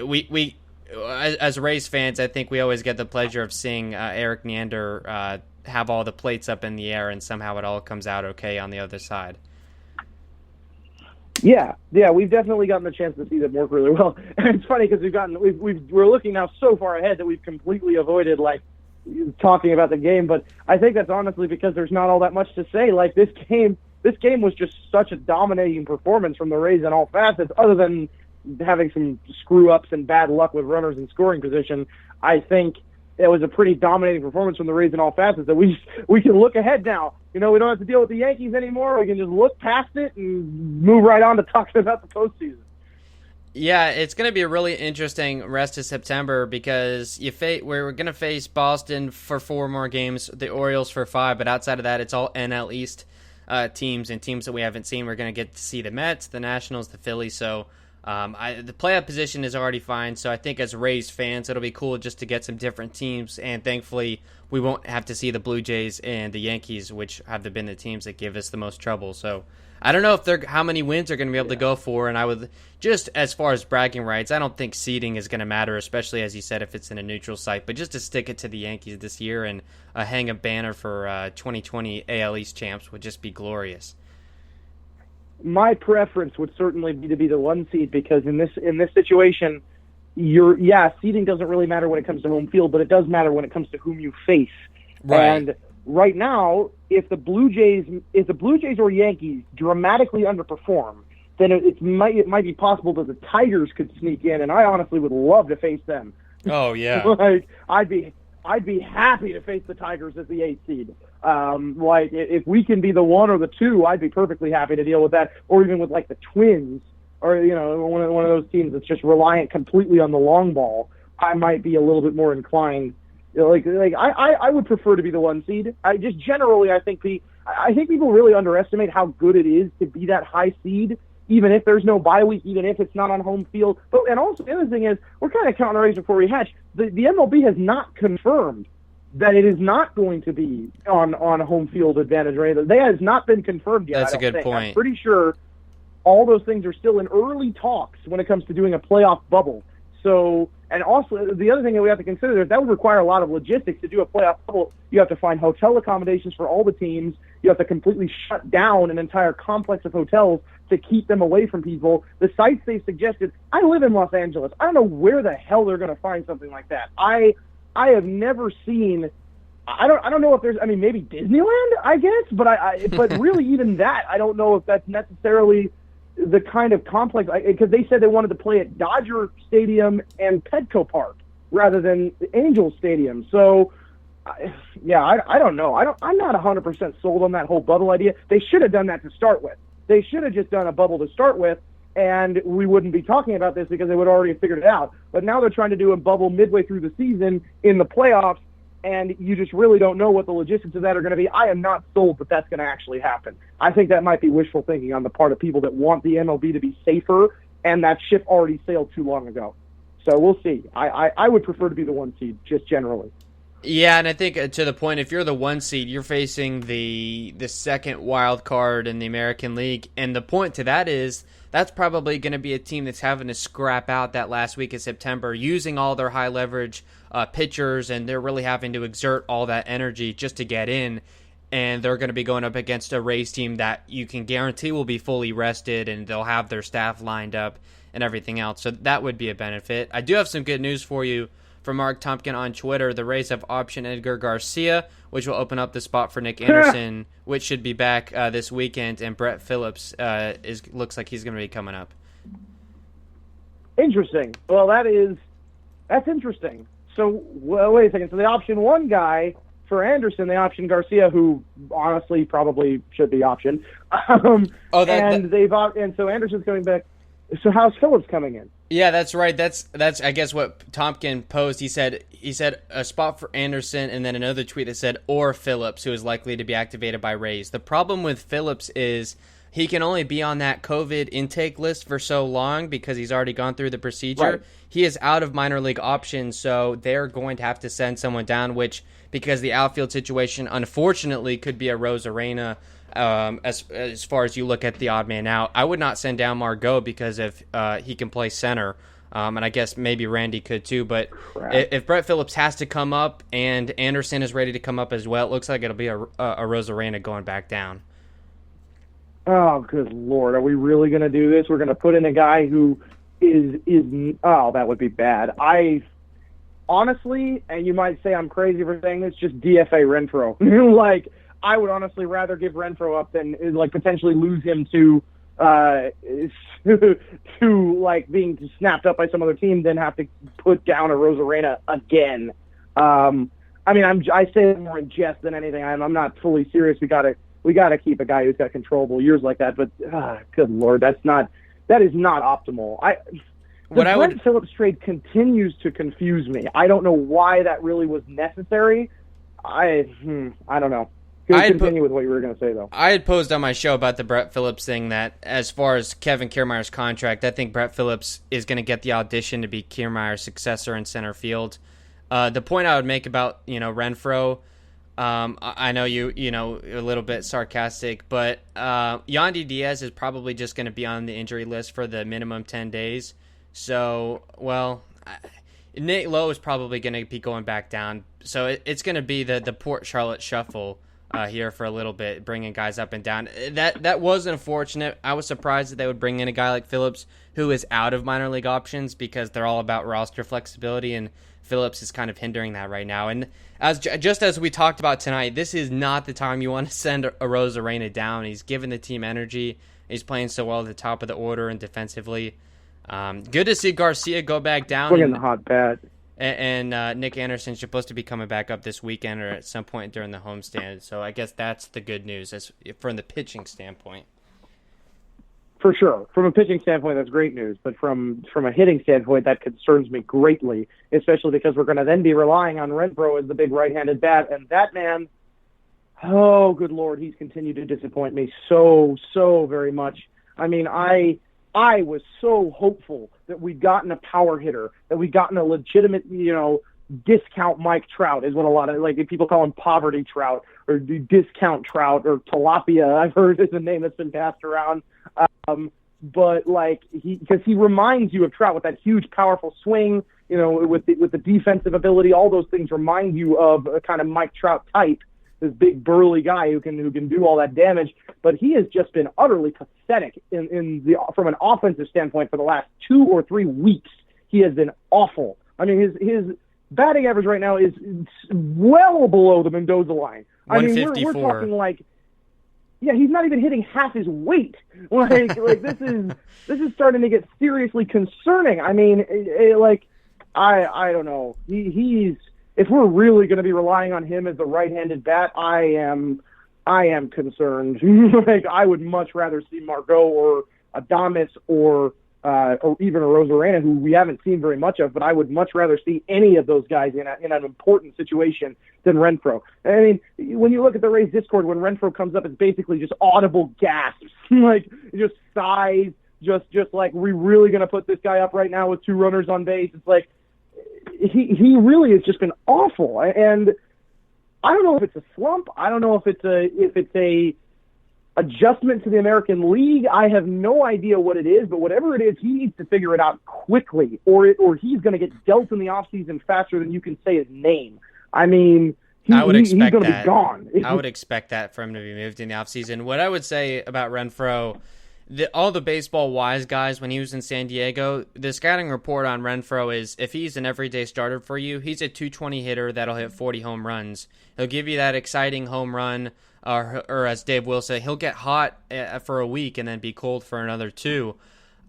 we as Rays fans, I think we always get the pleasure of seeing Eric Neander have all the plates up in the air, and somehow it all comes out okay on the other side. Yeah, we've definitely gotten the chance to see them work really well. And it's funny because we're looking now so far ahead that we've completely avoided talking about the game. But I think that's honestly because there's not all that much to say. Like this game was just such a dominating performance from the Rays in all facets, other than having some screw-ups and bad luck with runners in scoring position. I think it was a pretty dominating performance from the Rays in all facets that we can look ahead now. We don't have to deal with the Yankees anymore. We can just look past it and move right on to talking about the postseason. Yeah, it's going to be a really interesting rest of September, because we're going to face Boston for 4 more games, the Orioles for 5, but outside of that, it's all NL East teams and teams that we haven't seen. We're going to get to see the Mets, the Nationals, the Phillies, so the playoff position is already fine, so I think as Rays fans, it'll be cool just to get some different teams, and thankfully we won't have to see the Blue Jays and the Yankees, which have been the teams that give us the most trouble. So I don't know how many wins they're going to be able to go for, and I would, just as far as bragging rights, I don't think seeding is going to matter, especially as you said, if it's in a neutral site, but just to stick it to the Yankees this year and hang a banner for 2020 AL East champs would just be glorious. My preference would certainly be to be the 1 seed, because in this situation, seeding doesn't really matter when it comes to home field, but it does matter when it comes to whom you face. Right. And right now, if the Blue Jays or Yankees dramatically underperform, then it might be possible that the Tigers could sneak in, and I honestly would love to face them. Oh yeah. I'd be happy to face the Tigers as the 8th seed. If we can be the 1 or the 2, I'd be perfectly happy to deal with that, or even with the Twins, or one of those teams that's just reliant completely on the long ball. I might be a little bit more inclined. I would prefer to be the 1 seed. I think people really underestimate how good it is to be that high seed, even if there's no bye week, even if it's not on home field. And also the other thing is, we're kind of counting our eggs before we hatch. The MLB has not confirmed that it is not going to be on home field advantage or anything. That has not been confirmed yet. That's a good point. I'm pretty sure all those things are still in early talks when it comes to doing a playoff bubble. So, and also the other thing that we have to consider is that would require a lot of logistics to do a playoff bubble. You have to find hotel accommodations for all the teams. You have to completely shut down an entire complex of hotels to keep them away from people. The sites they've suggested, I live in Los Angeles. I don't know where the hell they're going to find something like that. I have never seen. I don't know if there's. I mean, maybe Disneyland, I guess, but really even that, I don't know if that's necessarily the kind of complex. Because they said they wanted to play at Dodger Stadium and Petco Park rather than Angels Stadium. So, I don't know. I'm not 100% sold on that whole bubble idea. They should have done that to start with. They should have just done a bubble to start with, and we wouldn't be talking about this because they would already have figured it out. But now they're trying to do a bubble midway through the season in the playoffs, and you just really don't know what the logistics of that are going to be. I am not sold that that's going to actually happen. I think that might be wishful thinking on the part of people that want the MLB to be safer, and that ship already sailed too long ago. So we'll see. I would prefer to be the 1 seed, just generally. Yeah, and I think to the point, if you're the 1 seed, you're facing the second wild card in the American League, and the point to that is that's probably going to be a team that's having to scrap out that last week of September, using all their high leverage pitchers, and they're really having to exert all that energy just to get in, and they're going to be going up against a Rays team that you can guarantee will be fully rested, and they'll have their staff lined up and everything else, so that would be a benefit. I do have some good news for you from Mark Tompkin on Twitter, the Rays have optioned Edgar Garcia, which will open up the spot for Nick Anderson, which should be back this weekend, and Brett Phillips looks like he's going to be coming up. Interesting. Well, that's interesting. So, well, wait a second. So they option one guy for Anderson. They option Garcia, who honestly probably should be optioned. And so Anderson's coming back. So how's Phillips coming in? Yeah, that's right. That's I guess what Tompkin posed. He said a spot for Anderson, and then another tweet that said or Phillips, who is likely to be activated by Rays. The problem with Phillips is he can only be on that COVID intake list for so long because he's already gone through the procedure. Right. He is out of minor league options, so they're going to have to send someone down, which, because the outfield situation, unfortunately, could be a Rosarena. As far as you look at the odd man out, I would not send down Margot because if he can play center, and I guess maybe Randy could too. But if Brett Phillips has to come up and Anderson is ready to come up as well, it looks like it'll be a Rosarena going back down. Oh, good Lord. Are we really going to do this? We're going to put in a guy who is that would be bad. I honestly, and you might say I'm crazy for saying this, just DFA Renfroe. Like, I would honestly rather give Renfroe up than like potentially lose him to like being snapped up by some other team than have to put down a Rosarena again. I mean, I say it more in jest than anything. I'm not fully serious. We gotta keep a guy who's got controllable years like that. But good Lord, that is not optimal. The Brett Phillips trade continues to confuse me. I don't know why that really was necessary. I don't know. Continue with what you were going to say, though. I had posed on my show about the Brett Phillips thing that as far as Kevin Kiermaier's contract, I think Brett Phillips is going to get the audition to be Kiermaier's successor in center field. The point I would make about Renfroe, I know you know a little bit sarcastic, but Yandy Diaz is probably just going to be on the injury list for the minimum 10 days. So, well, Nate Lowe is probably going to be going back down. So it's going to be the Port Charlotte shuffle here for a little bit, bringing guys up and down. That was unfortunate. I was surprised that they would bring in a guy like Phillips, who is out of minor league options, because they're all about roster flexibility, and Phillips is kind of hindering that right now. And just as we talked about tonight, this is not the time you want to send a Rosarena down. He's given the team energy. He's playing so well at the top of the order and defensively. Good to see Garcia go back down. We're getting the hot bat. And Nick Anderson's supposed to be coming back up this weekend or at some point during the homestand. So I guess that's the good news as from the pitching standpoint. For sure. From a pitching standpoint, that's great news. But from a hitting standpoint, that concerns me greatly, especially because we're going to then be relying on Renfroe as the big right-handed bat. And that man, oh, good Lord, he's continued to disappoint me so very much. I mean, I was so hopeful that we'd gotten a power hitter, that we'd gotten a legitimate, discount Mike Trout is what a lot of, like, people call him poverty Trout or discount Trout or tilapia. I've heard is a name that's been passed around. But like because he reminds you of Trout with that huge, powerful swing, with the defensive ability, all those things remind you of a kind of Mike Trout type, this big burly guy who can do all that damage. But he has just been utterly pathetic from an offensive standpoint for the last 2 or 3 weeks. He has been awful. I mean, his batting average right now is well below the Mendoza line. I mean, we're talking like, yeah, he's not even hitting half his weight. Like this is starting to get seriously concerning. I mean, I don't know. He's if we're really going to be relying on him as the right-handed bat, I am concerned. Like, I would much rather see Margot or Adames or even a Rosarena, who we haven't seen very much of, but I would much rather see any of those guys in an important situation than Renfroe. I mean, when you look at the Rays Discord, when Renfroe comes up, it's basically just audible gasps, like just sighs, just like, we really going to put this guy up right now with 2 runners on base? It's like, he really has just been awful. And I don't know if it's a slump. I don't know if it's a adjustment to the American League. I have no idea what it is, but whatever it is, he needs to figure it out quickly, or he's going to get dealt in the offseason faster than you can say his name. I mean, he's going to be gone. I would expect that for him to be moved in the offseason. What I would say about Renfroe all the baseball wise guys, when he was in San Diego, the scouting report on Renfroe is if he's an everyday starter for you, he's a 220 hitter that'll hit 40 home runs. He'll give you that exciting home run, or as Dave will say, he'll get hot for a week and then be cold for another 2.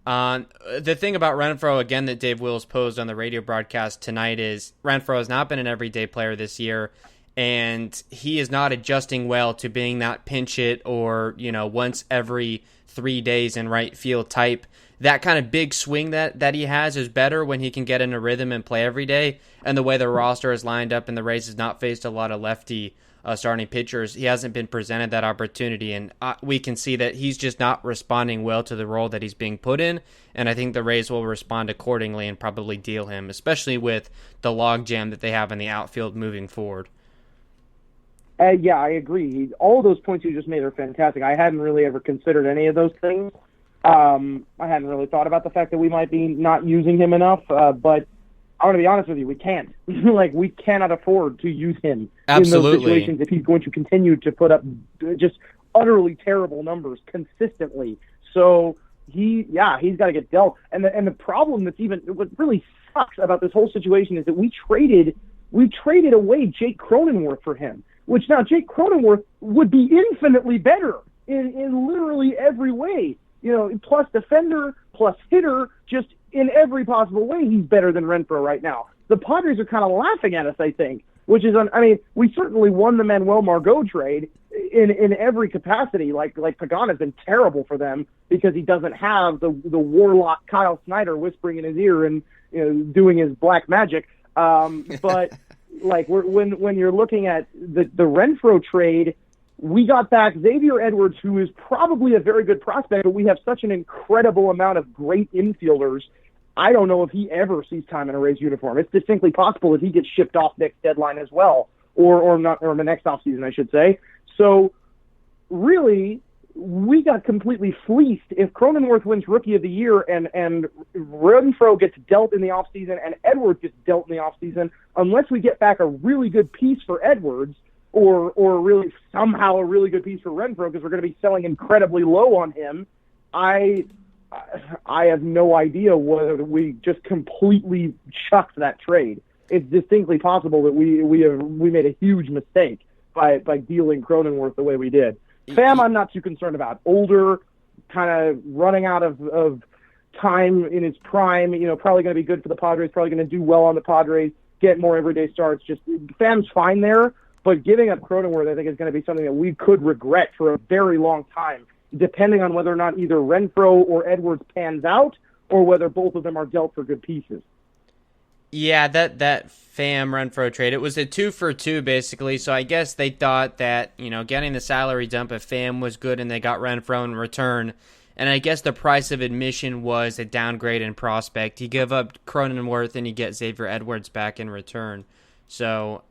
The thing about Renfroe, again, that Dave Wills posed on the radio broadcast tonight is Renfroe has not been an everyday player this year, and he is not adjusting well to being that pinch hit or, once every 3 days in right field type. That kind of big swing that he has is better when he can get in a rhythm and play every day. And the way the roster is lined up and the Rays has not faced a lot of lefty starting pitchers, he hasn't been presented that opportunity. And we can see that he's just not responding well to the role that he's being put in. And I think the Rays will respond accordingly and probably deal him, especially with the logjam that they have in the outfield moving forward. Yeah, I agree. All of those points you just made are fantastic. I hadn't really ever considered any of those things. I hadn't really thought about the fact that we might be not using him enough, but I want to be honest with you, we can't. We cannot afford to use him in those situations if he's going to continue to put up just utterly terrible numbers consistently. So he's got to get dealt. And the problem what really sucks about this whole situation is that we traded away Jake Cronenworth for him. Which now Jake Cronenworth would be infinitely better in literally every way. Plus defender, plus hitter, just in every possible way, he's better than Renfroe right now. The Padres are kind of laughing at us, I think, which is, we certainly won the Manuel Margot trade in every capacity. Like Pagano's been terrible for them because he doesn't have the warlock Kyle Snyder whispering in his ear and doing his black magic. But when you're looking at the Renfroe trade, we got back Xavier Edwards, who is probably a very good prospect, but we have such an incredible amount of great infielders. I don't know if he ever sees time in a Rays uniform. It's distinctly possible that he gets shipped off next deadline as well, or the next offseason, I should say. So really, we got completely fleeced. If Cronenworth wins Rookie of the Year and Renfroe gets dealt in the offseason and Edwards gets dealt in the offseason, unless we get back a really good piece for Edwards or really somehow a really good piece for Renfroe, because we're going to be selling incredibly low on him, I have no idea whether we just completely chucked that trade. It's distinctly possible that we made a huge mistake by dealing Cronenworth the way we did. Pham, I'm not too concerned about. Older, kind of running out of time in his prime, probably going to be good for the Padres, probably going to do well on the Padres, get more everyday starts. Just Pham's fine there, but giving up Cronenworth, I think, is going to be something that we could regret for a very long time, depending on whether or not either Renfroe or Edwards pans out or whether both of them are dealt for good pieces. Yeah, that Pham Renfroe trade, it was a 2-for-2 basically, so I guess they thought that, getting the salary dump if Pham was good and they got Renfroe in return, and I guess the price of admission was a downgrade in prospect. You give up Cronenworth and you get Xavier Edwards back in return. So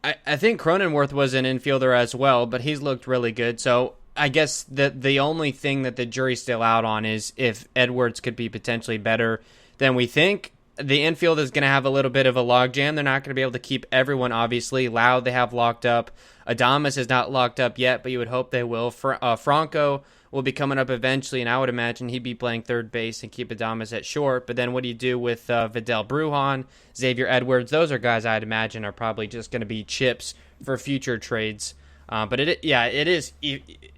I think Cronenworth was an infielder as well, but he's looked really good, so I guess the only thing that the jury's still out on is if Edwards could be potentially better than we think. The infield is going to have a little bit of a logjam. They're not going to be able to keep everyone, obviously. Loud they have locked up. Adames is not locked up yet, but you would hope they will. Franco will be coming up eventually, and I would imagine he'd be playing third base and keep Adames at short. But then what do you do with Vidal Brujan, Xavier Edwards? Those are guys I'd imagine are probably just going to be chips for future trades. But it is.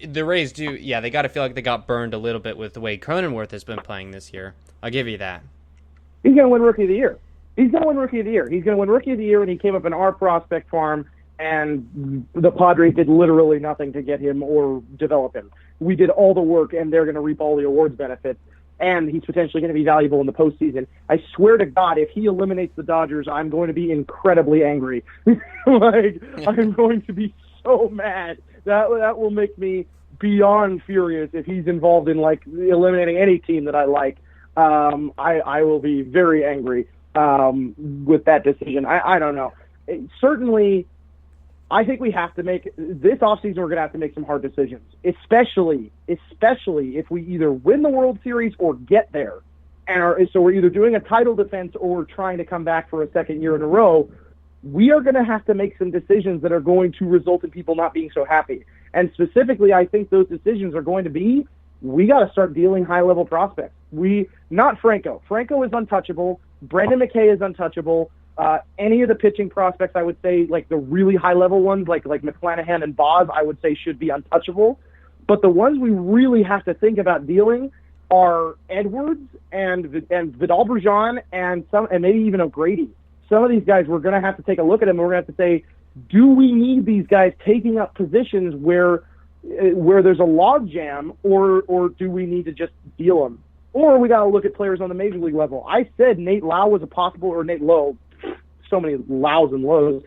The Rays do, they got to feel like they got burned a little bit with the way Cronenworth has been playing this year. I'll give you that. He's going to win Rookie of the Year. He's going to win Rookie of the Year, and he came up in our prospect farm, and the Padres did literally nothing to get him or develop him. We did all the work, and they're going to reap all the awards benefits, and he's potentially going to be valuable in the postseason. I swear to God, if he eliminates the Dodgers, I'm going to be incredibly angry. I'm going to be so mad. That will make me beyond furious if he's involved in, eliminating any team that I like. I will be very angry with that decision. I don't know. Certainly, I think we have to make this offseason. We're going to have to make some hard decisions, especially if we either win the World Series or get there. So we're either doing a title defense or we're trying to come back for a second year in a row. We are going to have to make some decisions that are going to result in people not being so happy. And specifically, I think those decisions are going to be, we got to start dealing high-level prospects. Not Franco. Franco is untouchable. Brendan McKay is untouchable. Any of the pitching prospects, I would say, like the really high-level ones, like McClanahan and Boz, I would say should be untouchable. But the ones we really have to think about dealing are Edwards and Vidal Brujan and maybe even O'Grady. Some of these guys, we're going to have to take a look at them. And we're going to have to say, do we need these guys taking up positions where there's a log jam, or do we need to just deal them? Or we got to look at players on the major league level. I said Nate Lowe was a possible, or Nate Lowe, so many Lows and Lows.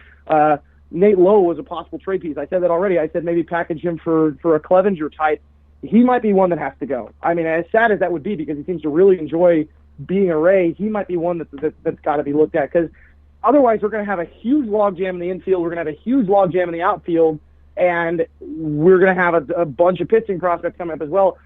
Nate Lowe was a possible trade piece. I said that already. I said maybe package him for a Clevenger type. He might be one that has to go. I mean, as sad as that would be, because he seems to really enjoy being a Ray, he might be one that's got to be looked at, because otherwise we're going to have a huge logjam in the infield, we're going to have a huge logjam in the outfield, and we're going to have a bunch of pitching prospects coming up as well.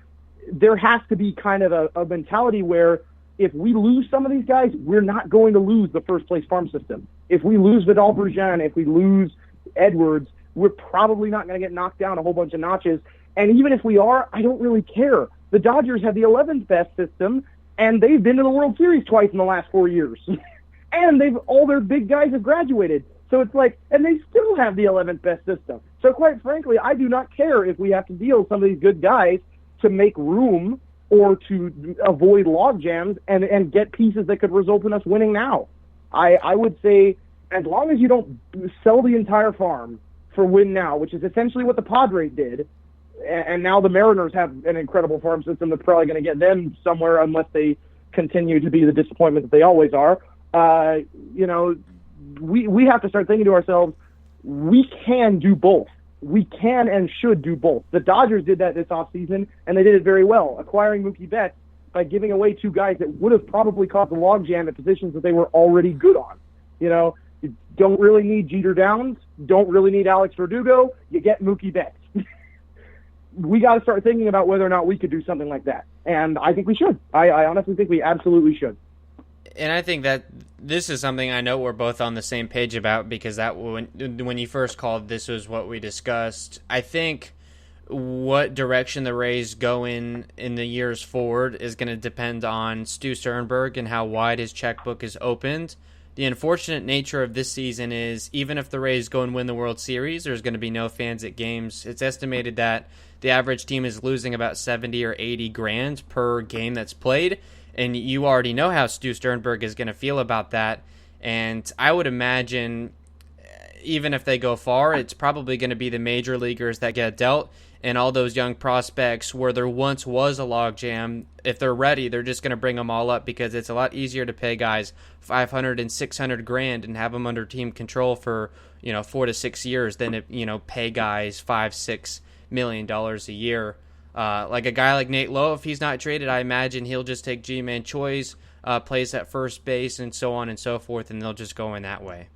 There has to be kind of a mentality where if we lose some of these guys, we're not going to lose the first-place farm system. If we lose Vidal Brujan, if we lose Edwards, we're probably not going to get knocked down a whole bunch of notches. And even if we are, I don't really care. The Dodgers have the 11th best system, and they've been to the World Series twice in the last 4 years. And all their big guys have graduated. So it's like, and they still have the 11th best system. So quite frankly, I do not care if we have to deal some of these good guys to make room or to avoid log jams and get pieces that could result in us winning now. I would say, as long as you don't sell the entire farm for win now, which is essentially what the Padres did, and now the Mariners have an incredible farm system that's probably going to get them somewhere unless they continue to be the disappointment that they always are. We have to start thinking to ourselves, we can do both. We can and should do both. The Dodgers did that this offseason, and they did it very well, acquiring Mookie Betts by giving away two guys that would have probably caused a logjam at positions that they were already good on. You don't really need Jeter Downs, don't really need Alex Verdugo, you get Mookie Betts. We got to start thinking about whether or not we could do something like that. And I think we should. I honestly think we absolutely should. And I think that this is something I know we're both on the same page about, because that when you first called, this was what we discussed. I think what direction the Rays go in the years forward is going to depend on Stu Sternberg and how wide his checkbook is opened. The unfortunate nature of this season is, even if the Rays go and win the World Series, there's going to be no fans at games. It's estimated that the average team is losing about 70 or 80 grand per game that's played, and you already know how Stu Sternberg is going to feel about that. And I would imagine, even if they go far, it's probably going to be the major leaguers that get dealt, and all those young prospects where there once was a logjam, if they're ready, they're just going to bring them all up, because it's a lot easier to pay guys 500 and 600 grand and have them under team control for 4 to 6 years than pay guys $5-6 million a year. Like a guy like Nate Lowe, if he's not traded, I imagine he'll just take G-Man Choi's place at first base and so on and so forth, and they'll just go in that way.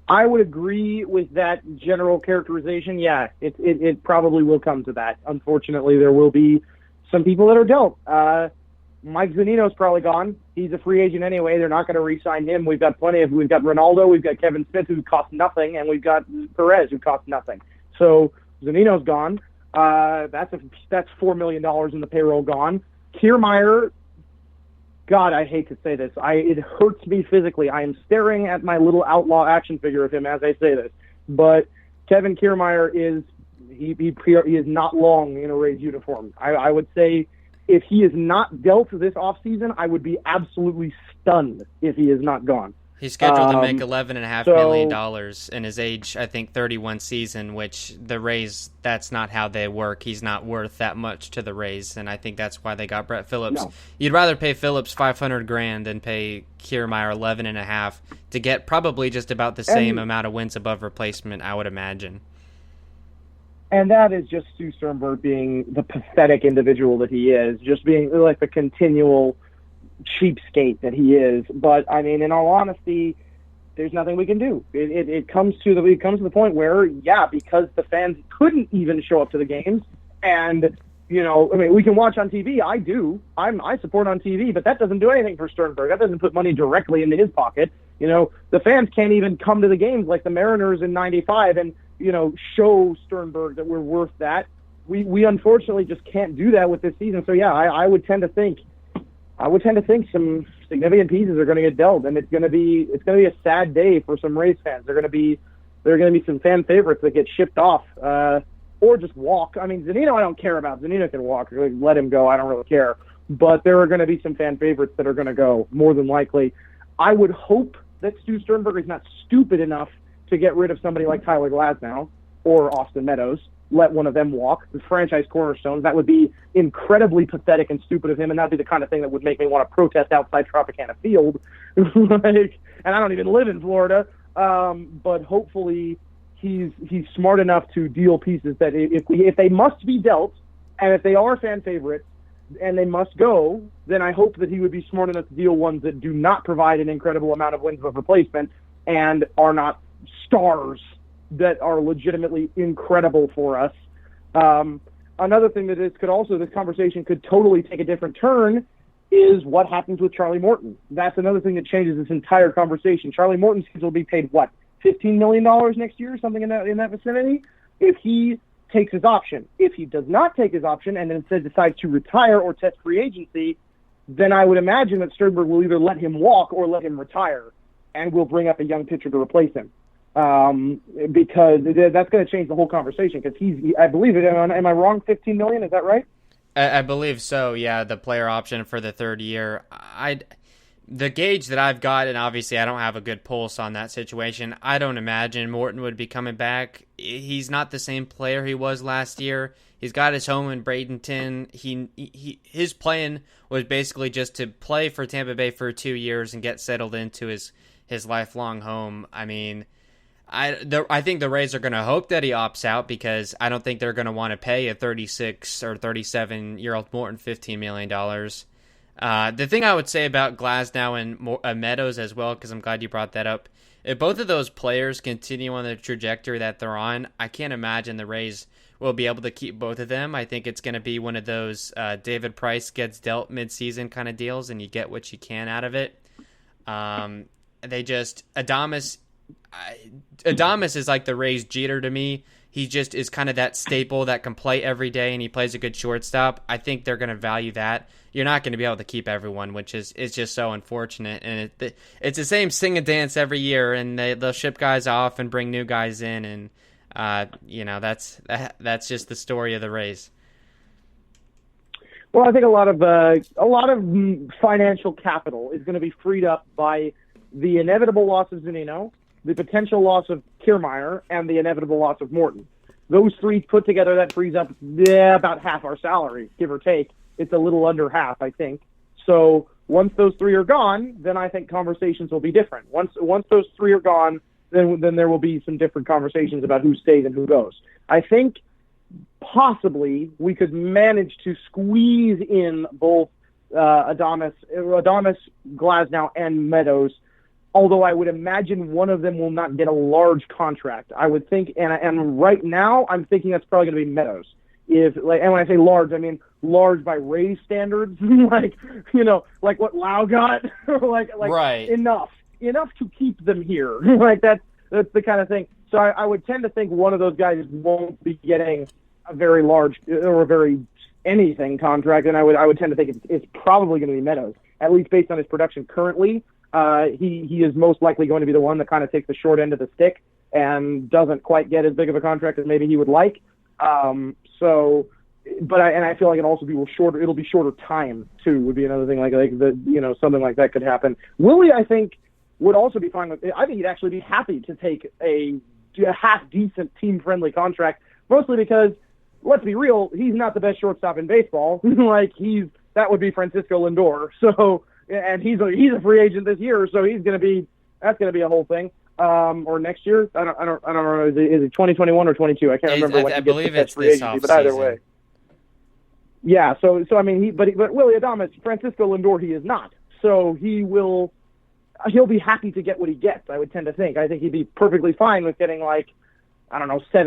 I would agree with that general characterization. Yeah, it probably will come to that. Unfortunately, there will be some people that are dealt. Mike Zunino's probably gone. He's a free agent anyway. They're not going to re-sign him. We've got We've got Ronaldo. We've got Kevin Smith, who cost nothing, and we've got Perez, who cost nothing. So Zunino's gone. That's $4 million in the payroll gone. Kiermaier, God, I hate to say this. It hurts me physically. I am staring at my little outlaw action figure of him as I say this. But Kevin Kiermaier is not long in a Rays uniform. I would say if he is not dealt this offseason, I would be absolutely stunned if he is not gone. He's scheduled to make $11.5 million in his age, I think, 31 season, which the Rays, that's not how they work. He's not worth that much to the Rays, and I think that's why they got Brett Phillips. No. You'd rather pay Phillips $500 grand than pay Kiermaier $11.5 to get probably just about the same amount of wins above replacement, I would imagine. And that is just Stu Sternberg being the pathetic individual that he is, just being like the continual cheapskate that he is. But I mean, in all honesty, there's nothing we can do. It comes to the point where, yeah, because the fans couldn't even show up to the games, and we can watch on TV. I do. I support on TV, but that doesn't do anything for Sternberg. That doesn't put money directly into his pocket. The fans can't even come to the games like the Mariners in '95 and show Sternberg that we're worth that. we unfortunately just can't do that with this season. So yeah, I would tend to think some significant pieces are going to get dealt, and it's going to be a sad day for some Rays fans. There are going to be some fan favorites that get shipped off or just walk. I mean, Zunino I don't care about. Zunino can walk. Let him go. I don't really care. But there are going to be some fan favorites that are going to go, more than likely. I would hope that Stu Sternberger is not stupid enough to get rid of somebody like Tyler Glasnow or Austin Meadows. Let one of them walk. The franchise cornerstones. That would be incredibly pathetic and stupid of him, and that would be the kind of thing that would make me want to protest outside Tropicana Field. And I don't even live in Florida. But hopefully he's smart enough to deal pieces that if they must be dealt, and if they are fan favorites, and they must go, then I hope that he would be smart enough to deal ones that do not provide an incredible amount of wins of replacement and are not stars that are legitimately incredible for us. Another thing that this conversation could totally take a different turn is what happens with Charlie Morton. That's another thing that changes this entire conversation. Charlie Morton's will be paid, what, $15 million next year, something in that vicinity, if he takes his option. If he does not take his option and instead decides to retire or test free agency, then I would imagine that Sternberg will either let him walk or let him retire, and we'll bring up a young pitcher to replace him. Because that's going to change the whole conversation. Because I believe it. Am I wrong? $15 million? Is that right? I believe so. Yeah, the player option for the third year. The gauge that I've got, and obviously I don't have a good pulse on that situation, I don't imagine Morton would be coming back. He's not the same player he was last year. He's got his home in Bradenton. His plan was basically just to play for Tampa Bay for 2 years and get settled into his lifelong home. I mean, I think the Rays are going to hope that he opts out, because I don't think they're going to want to pay a 36 or 37-year-old Morton $15 million. The thing I would say about Glasnow and Meadows as well, because I'm glad you brought that up, if both of those players continue on the trajectory that they're on, I can't imagine the Rays will be able to keep both of them. I think it's going to be one of those David Price gets dealt midseason kind of deals, and you get what you can out of it. Adames is like the Rays Jeter to me. He just is kind of that staple that can play every day, and he plays a good shortstop. I think they're going to value that. You're not going to be able to keep everyone, which is just so unfortunate. And it's the same sing and dance every year, and they'll ship guys off and bring new guys in, and that's just the story of the Rays. Well, I think a lot of financial capital is going to be freed up by the inevitable loss of Zunino, the potential loss of Kiermaier, and the inevitable loss of Morton. Those three put together, that frees up about half our salary, give or take. It's a little under half, I think. So once those three are gone, then I think conversations will be different. Once those three are gone, then there will be some different conversations about who stays and who goes. I think possibly we could manage to squeeze in both Adames, Glasnow, and Meadows, although I would imagine one of them will not get a large contract. I would think, and right now I'm thinking that's probably going to be Meadows. And when I say large, I mean large by Rays standards, like what Lau got, like right. enough to keep them here. Like that's the kind of thing. So I would tend to think one of those guys won't be getting a very large or a very anything contract, and I would tend to think it's probably going to be Meadows, at least based on his production currently. He is most likely going to be the one that kind of takes the short end of the stick and doesn't quite get as big of a contract as maybe he would like. I feel like it'll be shorter time too, would be another thing, like something like that could happen. Willie, I think, would also be fine with it. I think he'd actually be happy to take a half decent team friendly contract, mostly because, let's be real, he's not the best shortstop in baseball. That would be Francisco Lindor. So, and he's a free agent this year, so that's going to be a whole thing. Or next year, I don't know. Is it 2021 or 22? I can't remember. I believe it's free agency, but either way. Yeah. So I mean, but Willie Adames, Francisco Lindor, he is not. So he'll be happy to get what he gets. I would tend to think. I think he'd be perfectly fine with getting 7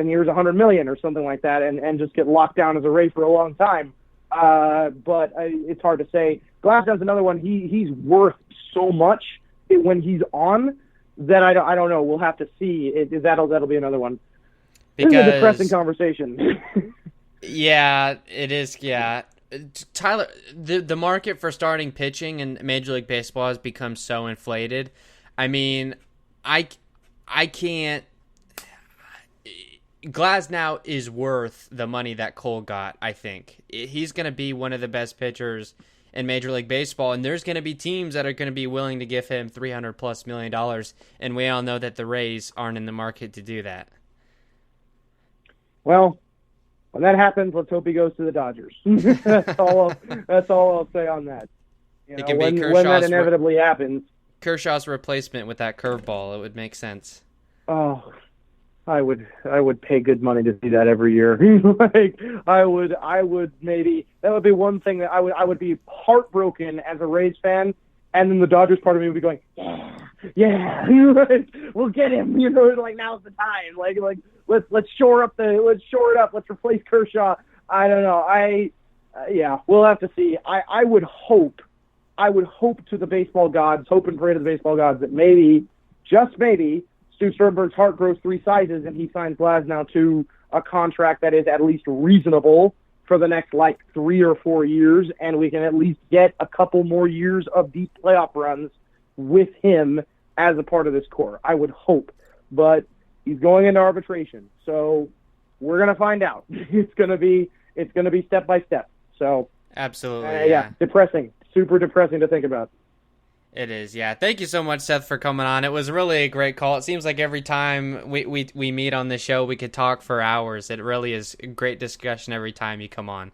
years, $100 million or something like that, and just get locked down as a Ray for a long time. But it's hard to say. Glasnow's another one. He's worth so much when he's on that I don't know. We'll have to see. That'll be another one. Because this is a depressing conversation. Yeah, it is. Yeah, Tyler, the market for starting pitching in Major League Baseball has become so inflated. I mean, I can't. Glasnow is worth the money that Cole got. I think he's going to be one of the best pitchers in Major League Baseball, and there's going to be teams that are going to be willing to give him $300+ million, and we all know that the Rays aren't in the market to do that. Well, when that happens, let's hope he goes to the Dodgers. That's all I'll say on that. You know, when that inevitably happens. Kershaw's replacement with that curveball, it would make sense. Oh, I would pay good money to see that every year. Like I would maybe, that would be one thing that I would be heartbroken as a Rays fan, and then the Dodgers part of me would be going, yeah, we'll get him. You know, like now's the time. Like let's shore it up. Let's replace Kershaw. I don't know. Yeah, we'll have to see. I would hope to the baseball gods, hope and pray to the baseball gods that maybe, just maybe, Stu Sternberg's heart grows 3 sizes and he signs Glasnow to a contract that is at least reasonable for the next 3 or 4 years, and we can at least get a couple more years of deep playoff runs with him as a part of this core. I would hope, but he's going into arbitration, so we're gonna find out. It's gonna be step by step. So absolutely, yeah, depressing, super depressing to think about. It is, yeah. Thank you so much, Seth, for coming on. It was really a great call. It seems like every time we meet on the show, we could talk for hours. It really is a great discussion every time you come on.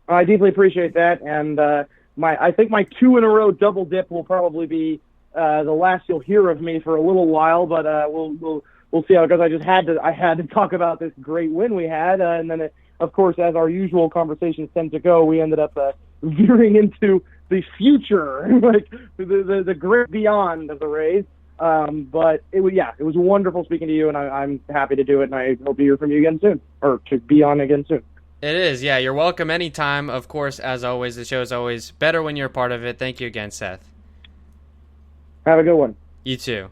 I deeply appreciate that, and I think my 2 in a row double dip will probably be the last you'll hear of me for a little while, but we'll see how it goes. I had to talk about this great win we had, and then of course, as our usual conversations tend to go, we ended up veering into the future, like the great beyond of the Rays. But it was wonderful speaking to you, and I'm happy to do it, and I hope to hear from you again soon, or to be on again soon. It is, yeah. You're welcome anytime. Of course, as always, the show is always better when you're a part of it. Thank you again, Seth. Have a good one. You too.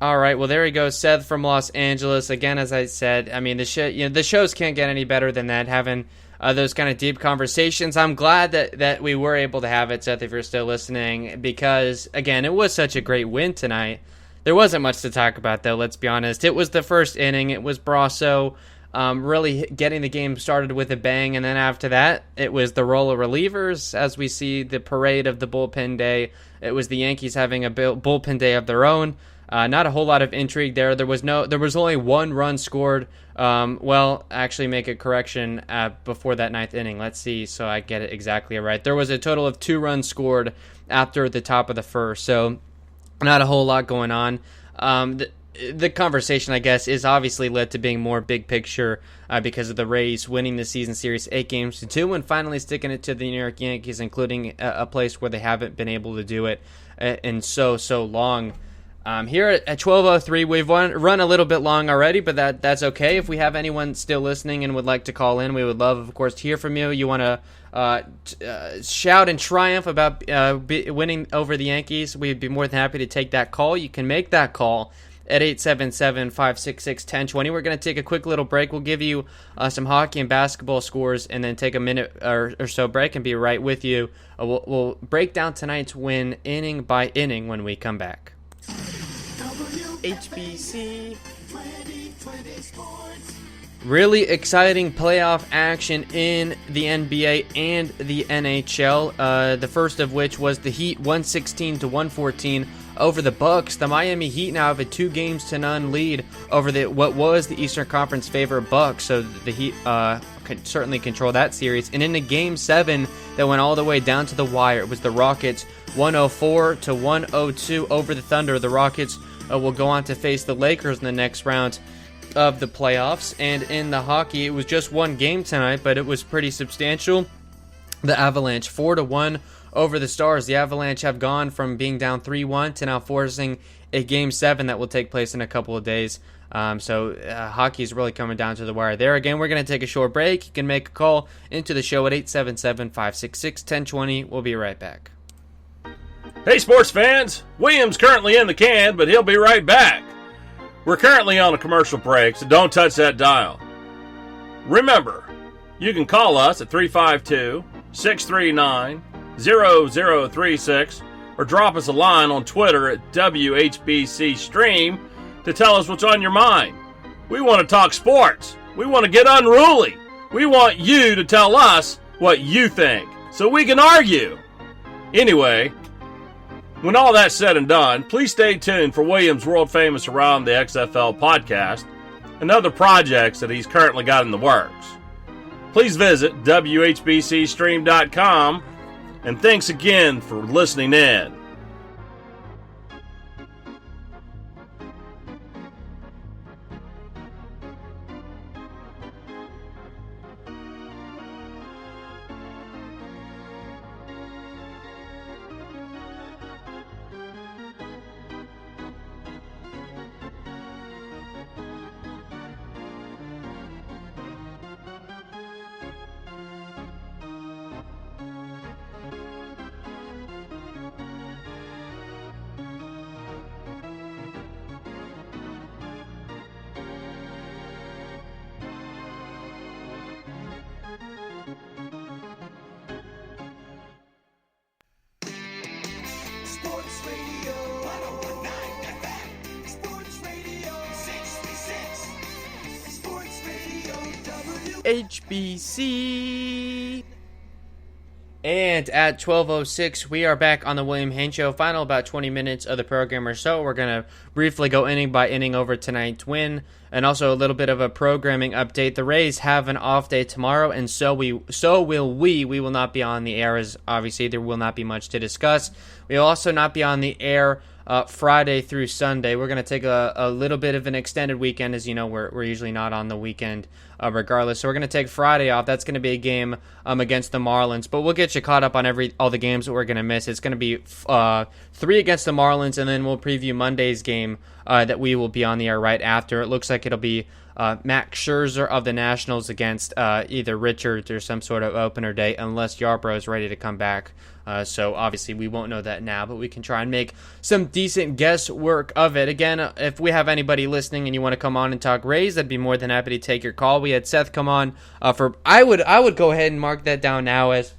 All right, well, there he goes, Seth from Los Angeles. Again, as I said, I mean, the shows can't get any better than that, having those kind of deep conversations. I'm glad that we were able to have it, Seth, if you're still listening, because, again, it was such a great win tonight. There wasn't much to talk about, though, let's be honest. It was the first inning. It was Brasso really getting the game started with a bang, and then after that, it was the role of relievers as we see the parade of the bullpen day. It was the Yankees having a bullpen day of their own. Not a whole lot of intrigue there. There was only 1 run scored. Actually make a correction before that 9th inning. Let's see so I get it exactly right. There was a total of 2 runs scored after the top of the first, so not a whole lot going on. The conversation, I guess, is obviously led to being more big picture because of the Rays winning the season series 8-2 and finally sticking it to the New York Yankees, including a place where they haven't been able to do it in so long. Here at 12:03, we've run a little bit long already, but that's okay. If we have anyone still listening and would like to call in, we would love, of course, to hear from you. You want to shout in triumph about winning over the Yankees, we'd be more than happy to take that call. You can make that call at 877-566-1020. We're going to take a quick little break. We'll give you some hockey and basketball scores and then take a minute or so break and be right with you. We'll break down tonight's win inning by inning when we come back. HBC. Really exciting playoff action in the NBA and the NHL. The first of which was the Heat 116-114 over the Bucks. The Miami Heat now have a 2-0 lead over what was the Eastern Conference favorite Bucks. So the Heat could certainly control that series. And in a Game 7 that went all the way down to the wire, it was the Rockets 104-102 over the Thunder. The Rockets will go on to face the Lakers in the next round of the playoffs. And in the hockey, it was just 1 game tonight, but it was pretty substantial. The Avalanche 4-1 over the Stars. The Avalanche have gone from being down 3-1 to now forcing a Game 7 that will take place in a couple of days. So hockey is really coming down to the wire there. Again, we're going to take a short break. You can make a call into the show at 877-566-1020. We'll be right back. Hey, sports fans! William's currently in the can, but he'll be right back. We're currently on a commercial break, so don't touch that dial. Remember, you can call us at 352-639-0036 or drop us a line on Twitter at WHBCStream to tell us what's on your mind. We want to talk sports. We want to get unruly. We want you to tell us what you think so we can argue. Anyway, when all that's said and done, please stay tuned for William's world-famous Around the XFL podcast and other projects that he's currently got in the works. Please visit WHBCStream.com, and thanks again for listening in. Sports Radio 101.9 FM. Sports Radio 66. Sports Radio HBC. And at 12:06, we are back on the William Haynes Show. Final about 20 minutes of the program or so. We're going to briefly go inning by inning over tonight's win, and also a little bit of a programming update. The Rays have an off day tomorrow, and so will we. We will not be on the air, as obviously there will not be much to discuss. We will also not be on the air Friday through Sunday. We're going to take a little bit of an extended weekend. As you know, we're usually not on the weekend regardless. So we're going to take Friday off. That's going to be a game against the Marlins. But we'll get you caught up on all the games that we're going to miss. It's going to be 3 against the Marlins, and then we'll preview Monday's game that we will be on the air right after. It looks like it'll be Max Scherzer of the Nationals against either Richards or some sort of opener day, unless Yarbrough is ready to come back. So obviously we won't know that now, but we can try and make some decent guesswork of it. Again, if we have anybody listening and you want to come on and talk Rays, I'd be more than happy to take your call. We had Seth come on I would go ahead and mark that down now as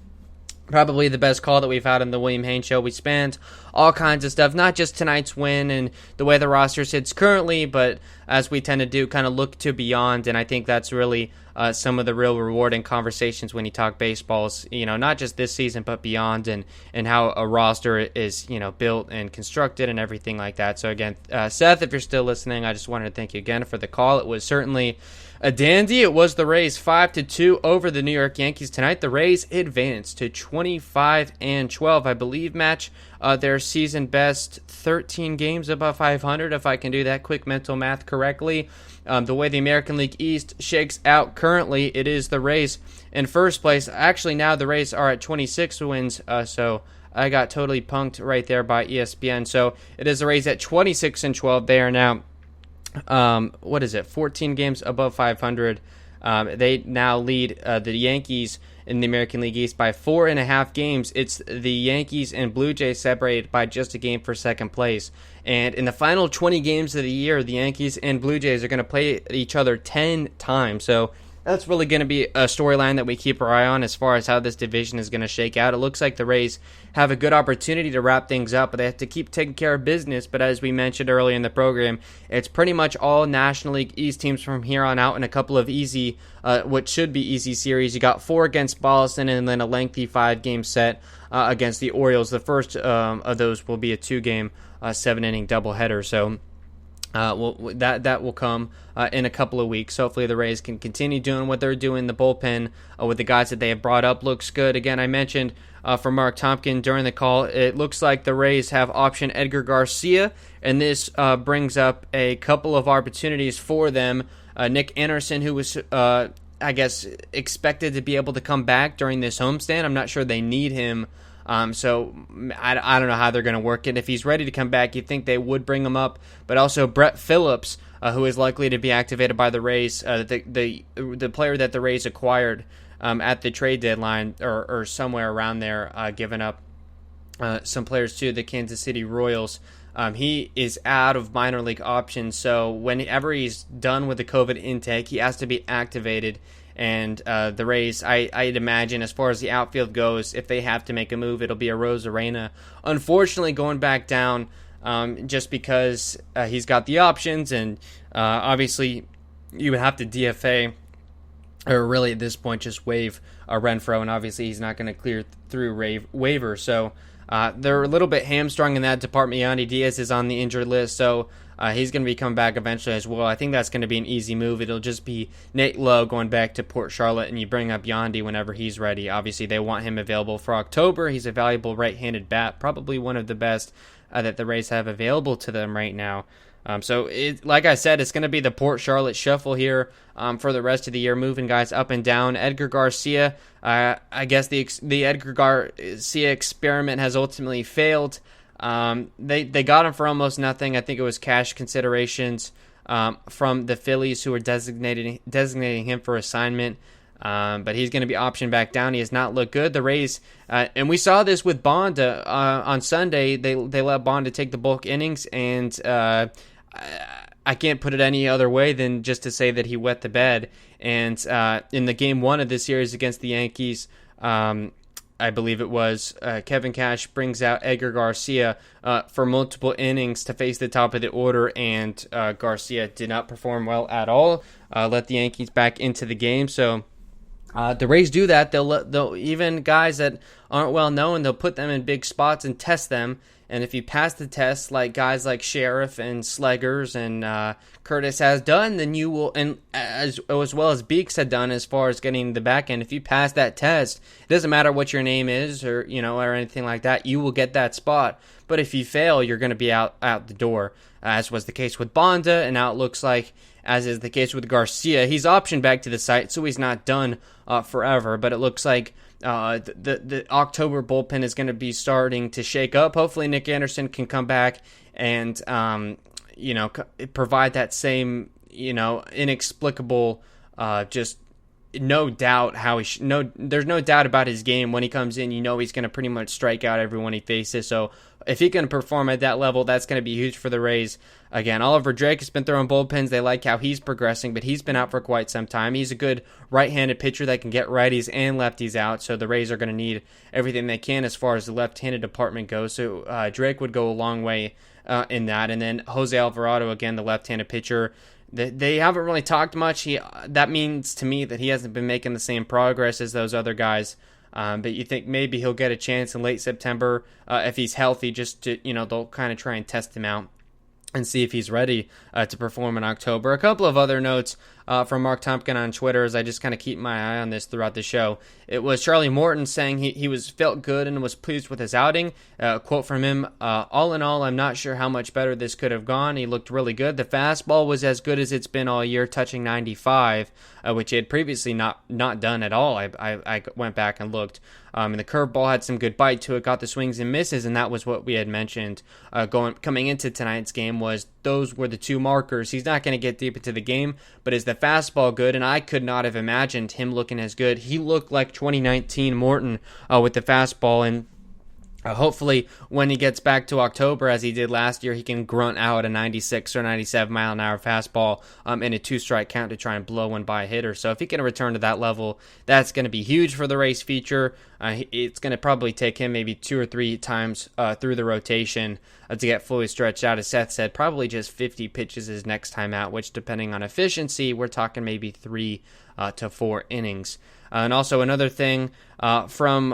probably the best call that we've had on the William Haynes Show. We spanned all kinds of stuff, not just tonight's win and the way the roster sits currently, but as we tend to do, kind of look to beyond, and I think that's really some of the real rewarding conversations when you talk baseballs, not just this season, but beyond, and how a roster is, built and constructed and everything like that. So again, Seth, if you're still listening, I just wanted to thank you again for the call. It was certainly a dandy. It was the Rays 5-2 over the New York Yankees tonight. The Rays advanced to 25-12, I believe, match their season best 13 games above 500, if I can do that quick mental math correctly. The way the American League East shakes out currently, it is the Rays in first place. Actually, now the Rays are at 26 wins, so I got totally punked right there by ESPN. So it is the Rays at 26-12. They are now 14 games above 500. They now lead the Yankees in the American League East by 4.5 games. It's the Yankees and Blue Jays separated by just a game for second place. And in the final 20 games of the year, the Yankees and Blue Jays are going to play each other 10 times. So that's really going to be a storyline that we keep our eye on as far as how this division is going to shake out. It looks like the Rays have a good opportunity to wrap things up, but they have to keep taking care of business. But as we mentioned earlier in the program, it's pretty much all National League East teams from here on out in a couple of easy, what should be easy series. You got 4 against Boston and then a lengthy 5-game set against the Orioles. The first of those will be a 2-game, 7-inning doubleheader. So that will come in a couple of weeks. Hopefully the Rays can continue doing what they're doing. The bullpen with the guys that they have brought up looks good. Again, I mentioned for Mark Tompkin during the call, it looks like the Rays have optioned Edgar Garcia, and this brings up a couple of opportunities for them. Nick Anderson, who was expected to be able to come back during this homestand. I'm not sure they need him. So I don't know how they're going to work it. If he's ready to come back, you'd think they would bring him up. But also Brett Phillips, who is likely to be activated by the Rays, the player that the Rays acquired at the trade deadline or somewhere around there, giving up some players to the Kansas City Royals. He is out of minor league options, so whenever he's done with the COVID intake, he has to be activated. And the Rays, I'd imagine, as far as the outfield goes, if they have to make a move, it'll be a Rosarena. Unfortunately, going back down just because he's got the options, and obviously you would have to DFA, or really at this point just waive Renfroe, and obviously he's not going to clear through waiver. So they're a little bit hamstrung in that department. Yandy Diaz is on the injured list, so he's going to be coming back eventually as well. I think that's going to be an easy move. It'll just be Nate Lowe going back to Port Charlotte, and you bring up Yandy whenever he's ready. Obviously, they want him available for October. He's a valuable right-handed bat, probably one of the best that the Rays have available to them right now. Like I said, it's going to be the Port Charlotte shuffle here for the rest of the year, moving guys up and down. Edgar Garcia, I guess the Edgar Garcia experiment has ultimately failed. They got him for almost nothing. I think it was cash considerations from the Phillies who were designating him for assignment. But he's going to be optioned back down. He has not looked good. The Rays, and we saw this with Bonda on Sunday. They let Bonda take the bulk innings, and I can't put it any other way than just to say that he wet the bed. And in the game one of this series against the Yankees, I believe it was, Kevin Cash brings out Edgar Garcia for multiple innings to face the top of the order, and Garcia did not perform well at all. Let the Yankees back into the game. So the Rays do that. They'll even guys that aren't well known, they'll put them in big spots and test them. And if you pass the test, like guys like Sheriff and Sleggers and Curtis has done, then you will, and as well as Beeks had done as far as getting the back end. If you pass that test, it doesn't matter what your name is or or anything like that, you will get that spot. But if you fail, you're going to be out the door, as was the case with Bonda, and now it looks like, as is the case with Garcia, he's optioned back to the site, so he's not done forever. But it looks like the October bullpen is going to be starting to shake up. Hopefully Nick Anderson can come back and provide that same inexplicable just no doubt there's no doubt about his game. When he comes in, he's going to pretty much strike out everyone he faces. So if he can perform at that level, that's going to be huge for the Rays. Again, Oliver Drake has been throwing bullpens. They like how he's progressing, but he's been out for quite some time. He's a good right-handed pitcher that can get righties and lefties out, so the Rays are going to need everything they can as far as the left-handed department goes. So Drake would go a long way in that. And then Jose Alvarado, again, the left-handed pitcher. They haven't really talked much. That means to me that he hasn't been making the same progress as those other guys. But you think maybe he'll get a chance in late September if he's healthy, just to, they'll kind of try and test him out and see if he's ready to perform in October. A couple of other notes from Mark Tompkin on Twitter as I just kind of keep my eye on this throughout the show. It was Charlie Morton saying he felt good and was pleased with his outing. Quote from him, all in all, I'm not sure how much better this could have gone. He looked really good. The fastball was as good as it's been all year, touching 95, which he had previously not done at all. I went back and looked. And the curveball had some good bite to it, got the swings and misses, and that was what we had mentioned coming into tonight's game, was those were the two markers. He's not going to get deep into the game, but is the fastball good? And I could not have imagined him looking as good. He looked like 2019 Morton with the fastball, and hopefully when he gets back to October, as he did last year, he can grunt out a 96 or 97 mile an hour fastball in a 2-strike count to try and blow one by a hitter. So if he can return to that level, that's going to be huge for the Rays' future. It's going to probably take him maybe 2 or 3 times through the rotation to get fully stretched out. As Seth said, probably just 50 pitches his next time out, which, depending on efficiency, we're talking maybe 3 to 4 innings. And also another thing from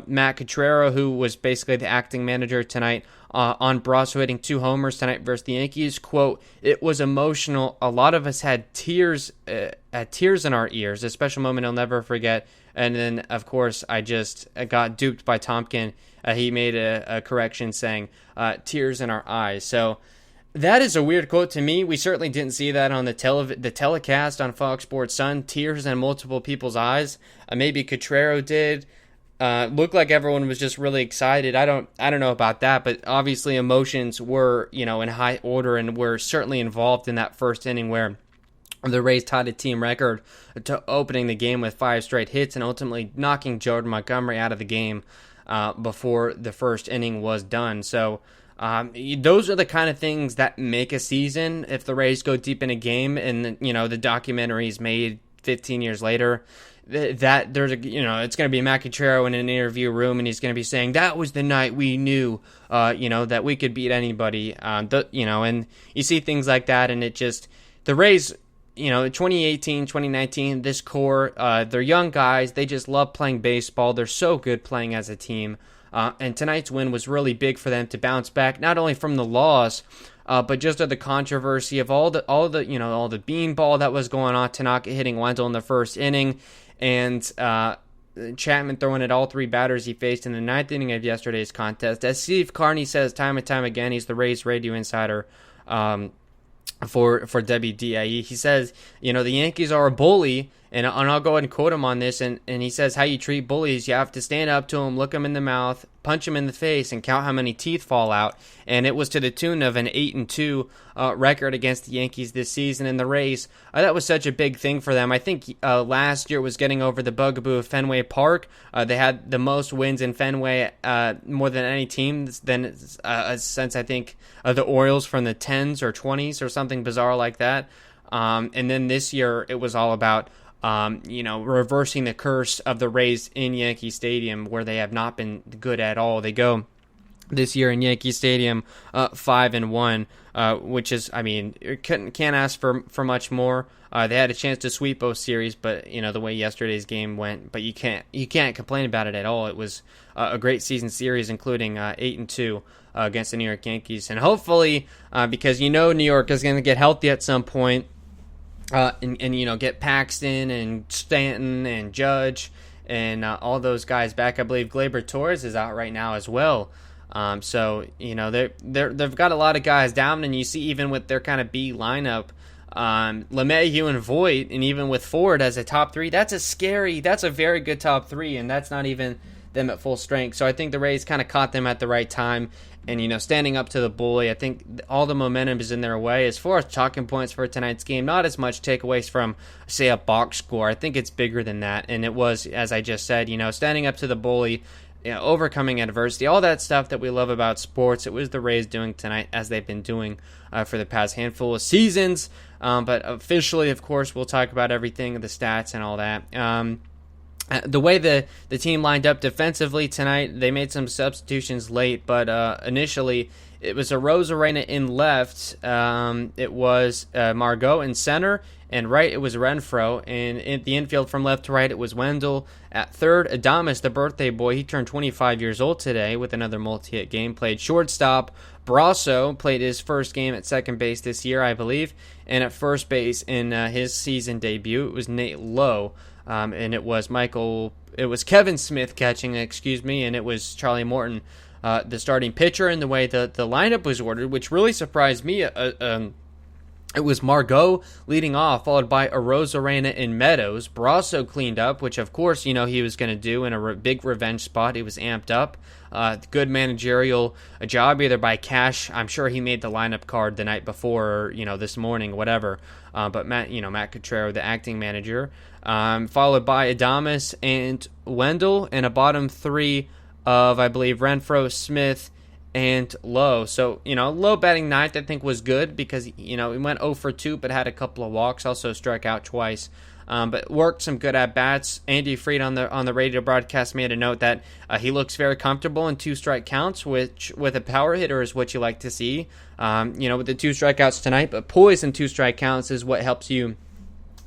Matt Catrero, who was basically the acting manager tonight, on Brasso hitting 2 homers tonight versus the Yankees. Quote, it was emotional. A lot of us had tears in our ears, a special moment I'll never forget. And then, of course, I just got duped by Tompkin. He made a correction saying tears in our eyes. So that is a weird quote to me. We certainly didn't see that on the telecast on Fox Sports Sun. Tears in multiple people's eyes. Maybe Catrero did. Looked like everyone was just really excited. I don't know about that, but obviously emotions were, in high order and were certainly involved in that first inning where the Rays tied a team record to opening the game with 5 straight hits and ultimately knocking Jordan Montgomery out of the game before the first inning was done. So Those are the kind of things that make a season. If the Rays go deep in a game, and the documentary is made 15 years later, that there's it's going to be Matt Cottrell in an interview room, and he's going to be saying that was the night we knew, that we could beat anybody. And you see things like that, and it just the Rays. 2018, 2019, this core, they're young guys. They just love playing baseball. They're so good playing as a team. And tonight's win was really big for them to bounce back, not only from the loss, but just of the controversy of all the beanball that was going on. Tanaka hitting Wendell in the first inning, and Chapman throwing at all three batters he faced in the ninth inning of yesterday's contest. As Steve Carney says time and time again, he's the Rays radio insider. For WDIE, he says, the Yankees are a bully, and I'll go ahead and quote him on this, and he says, how you treat bullies, you have to stand up to them, look them in the mouth, punch them in the face, and count how many teeth fall out. And it was to the tune of an 8-2 record against the Yankees this season. And the Rays, that was such a big thing for them. I think last year was getting over the bugaboo of Fenway Park. They had the most wins in Fenway, more than any team since I think the Orioles from the 10s or 20s or something bizarre like that. And then this year it was all about reversing the curse of the Rays in Yankee Stadium, where they have not been good at all. They go this year in Yankee Stadium 5-1, which is, can't ask for much more. They had a chance to sweep both series, but the way yesterday's game went, but you can't complain about it at all. It was a great season series, including 8-2 against the New York Yankees, and hopefully, because New York is going to get healthy at some point. And get Paxton and Stanton and Judge and all those guys back. I believe Gleyber Torres is out right now as well. So they've got a lot of guys down, and you see even with their kind of B lineup, LeMahieu and Voit, and even with Ford as a top three, that's a very good top three, and that's not even them at full strength. So I think the Rays kind of caught them at the right time. And, standing up to the bully, I think all the momentum is in their way. As far as talking points for tonight's game, not as much takeaways from, say, a box score. I think it's bigger than that. And it was, as I just said, standing up to the bully, overcoming adversity, all that stuff that we love about sports. It was the Rays doing tonight, as they've been doing for the past handful of seasons. But officially, of course, we'll talk about everything, the stats and all that. The way the team lined up defensively tonight, they made some substitutions late, but initially it was Arozarena in left, it was Margot in center, and right it was Renfroe, and in the infield from left to right it was Wendell. At third, Adames, the birthday boy, he turned 25 years old today with another multi-hit game, played shortstop. Brasso played his first game at second base this year, I believe, and at first base in his season debut, it was Nate Lowe. And it was Kevin Smith catching, and it was Charlie Morton, the starting pitcher. And the way the lineup was ordered, which really surprised me, it was Margot leading off, followed by Arozarena and Meadows. Brasso cleaned up, which of course, he was going to do in a big revenge spot. He was amped up. Good managerial job, either by Cash. I'm sure he made the lineup card the night before, or, this morning, whatever. But Matt Cottrell, the acting manager, followed by Adames and Wendell, and a bottom three of, I believe, Renfroe, Smith, and Lowe. So, Lowe batting ninth, I think, was good because, he went 0 for 2, but had a couple of walks, also struck out twice. But worked some good at-bats. Andy Fried on the radio broadcast made a note that he looks very comfortable in 2-strike counts, which with a power hitter is what you like to see. With the 2 strikeouts tonight, but poise in 2-strike counts is what helps you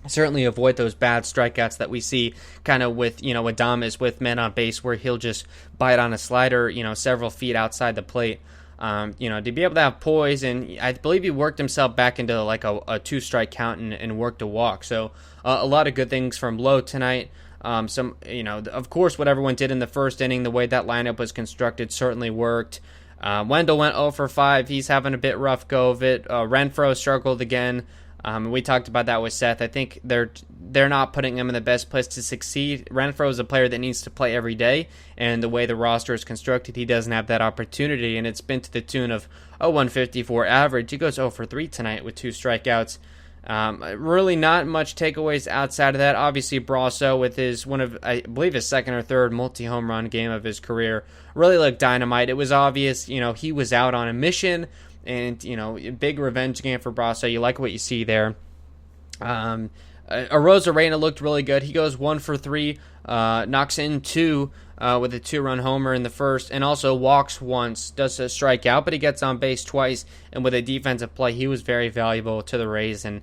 certainly avoid those bad strikeouts that we see kind of with, Adames with men on base where he'll just bite on a slider, several feet outside the plate. To be able to have poise, and I believe he worked himself back into like a 2-strike count and worked a walk. So a lot of good things from Lowe tonight. Of course, what everyone did in the first inning, the way that lineup was constructed certainly worked. Wendell went 0 for 5. He's having a bit rough go of it. Renfroe struggled again. We talked about that with Seth. I think they're not putting him in the best place to succeed. Renfroe is a player that needs to play every day, and the way the roster is constructed, he doesn't have that opportunity, and it's been to the tune of a 154 average. He goes 0 for 3 tonight with 2 strikeouts. Really not much takeaways outside of that. Obviously, Brasso with his I believe his second or third multi-home run game of his career really looked dynamite. It was obvious, he was out on a mission, and, big revenge game for Brasso. You like what you see there. Arozarena looked really good. He goes 1 for 3, knocks in 2 with a 2-run homer in the first, and also walks once, does a strikeout, but he gets on base twice, and with a defensive play, he was very valuable to the Rays. And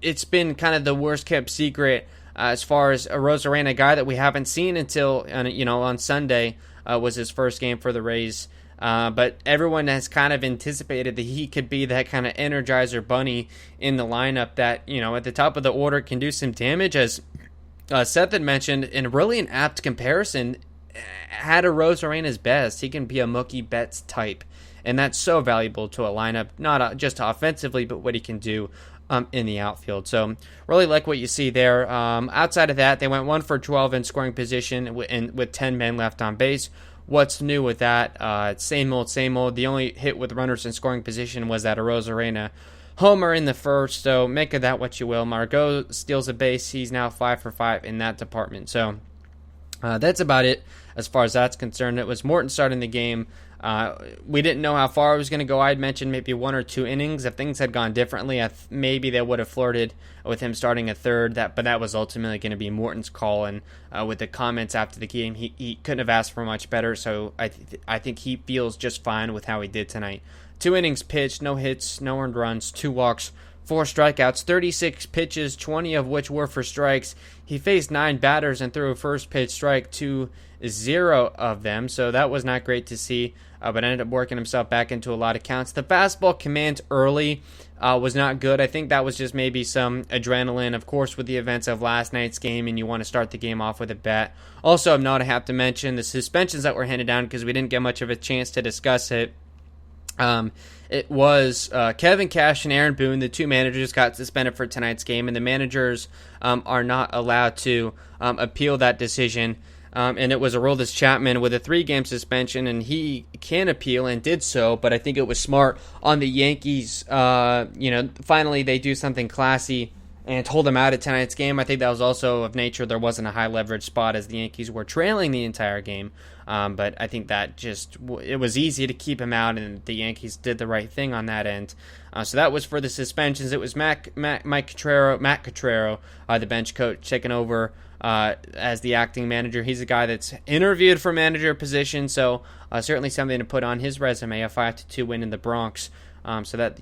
it's been kind of the worst kept secret as far as Arozarena, a guy that we haven't seen until, on Sunday was his first game for the Rays. But everyone has kind of anticipated that he could be that kind of energizer bunny in the lineup that, at the top of the order can do some damage. As Seth had mentioned, in really an apt comparison, had Arozarena's best, he can be a Mookie Betts type. And that's so valuable to a lineup, not just offensively, but what he can do in the outfield. So really like what you see there. Outside of that, they went 1 for 12 in scoring position with 10 men left on base. What's new with that? Same old, same old. The only hit with runners in scoring position was that Arozarena homer in the first, so make of that what you will. Margot steals a base. He's now 5 for 5 in that department. So that's about it as far as that's concerned. It was Morton starting the game. We didn't know how far it was going to go. I'd mentioned maybe 1 or 2 innings. If things had gone differently, maybe they would have flirted with him starting a third. But that was ultimately going to be Morton's call. And with the comments after the game, he couldn't have asked for much better. So I think he feels just fine with how he did tonight. 2 innings pitched, no hits, no earned runs, 2 walks, 4 strikeouts, 36 pitches, 20 of which were for strikes. He faced 9 batters and threw a first pitch strike to 0 of them, so that was not great to see, but ended up working himself back into a lot of counts. The fastball command early was not good. I think that was just maybe some adrenaline, of course, with the events of last night's game, and you want to start the game off with a bat. Also, I'm not I have to mention the suspensions that were handed down because we didn't get much of a chance to discuss it. It was Kevin Cash and Aaron Boone, the 2 managers, got suspended for tonight's game, and the managers are not allowed to appeal that decision. And it was Aroldis Chapman with a 3-game suspension, and he can appeal and did so, but I think it was smart on the Yankees. Finally they do something classy and hold him out at tonight's game. I think that was also of nature. There wasn't a high leverage spot as the Yankees were trailing the entire game. But I think that it was easy to keep him out, and the Yankees did the right thing on that end. So that was for the suspensions. It was Matt Cottrero, the bench coach, taking over as the acting manager. He's a guy that's interviewed for manager position, so certainly something to put on his resume, a 5-2 win in the Bronx. So that,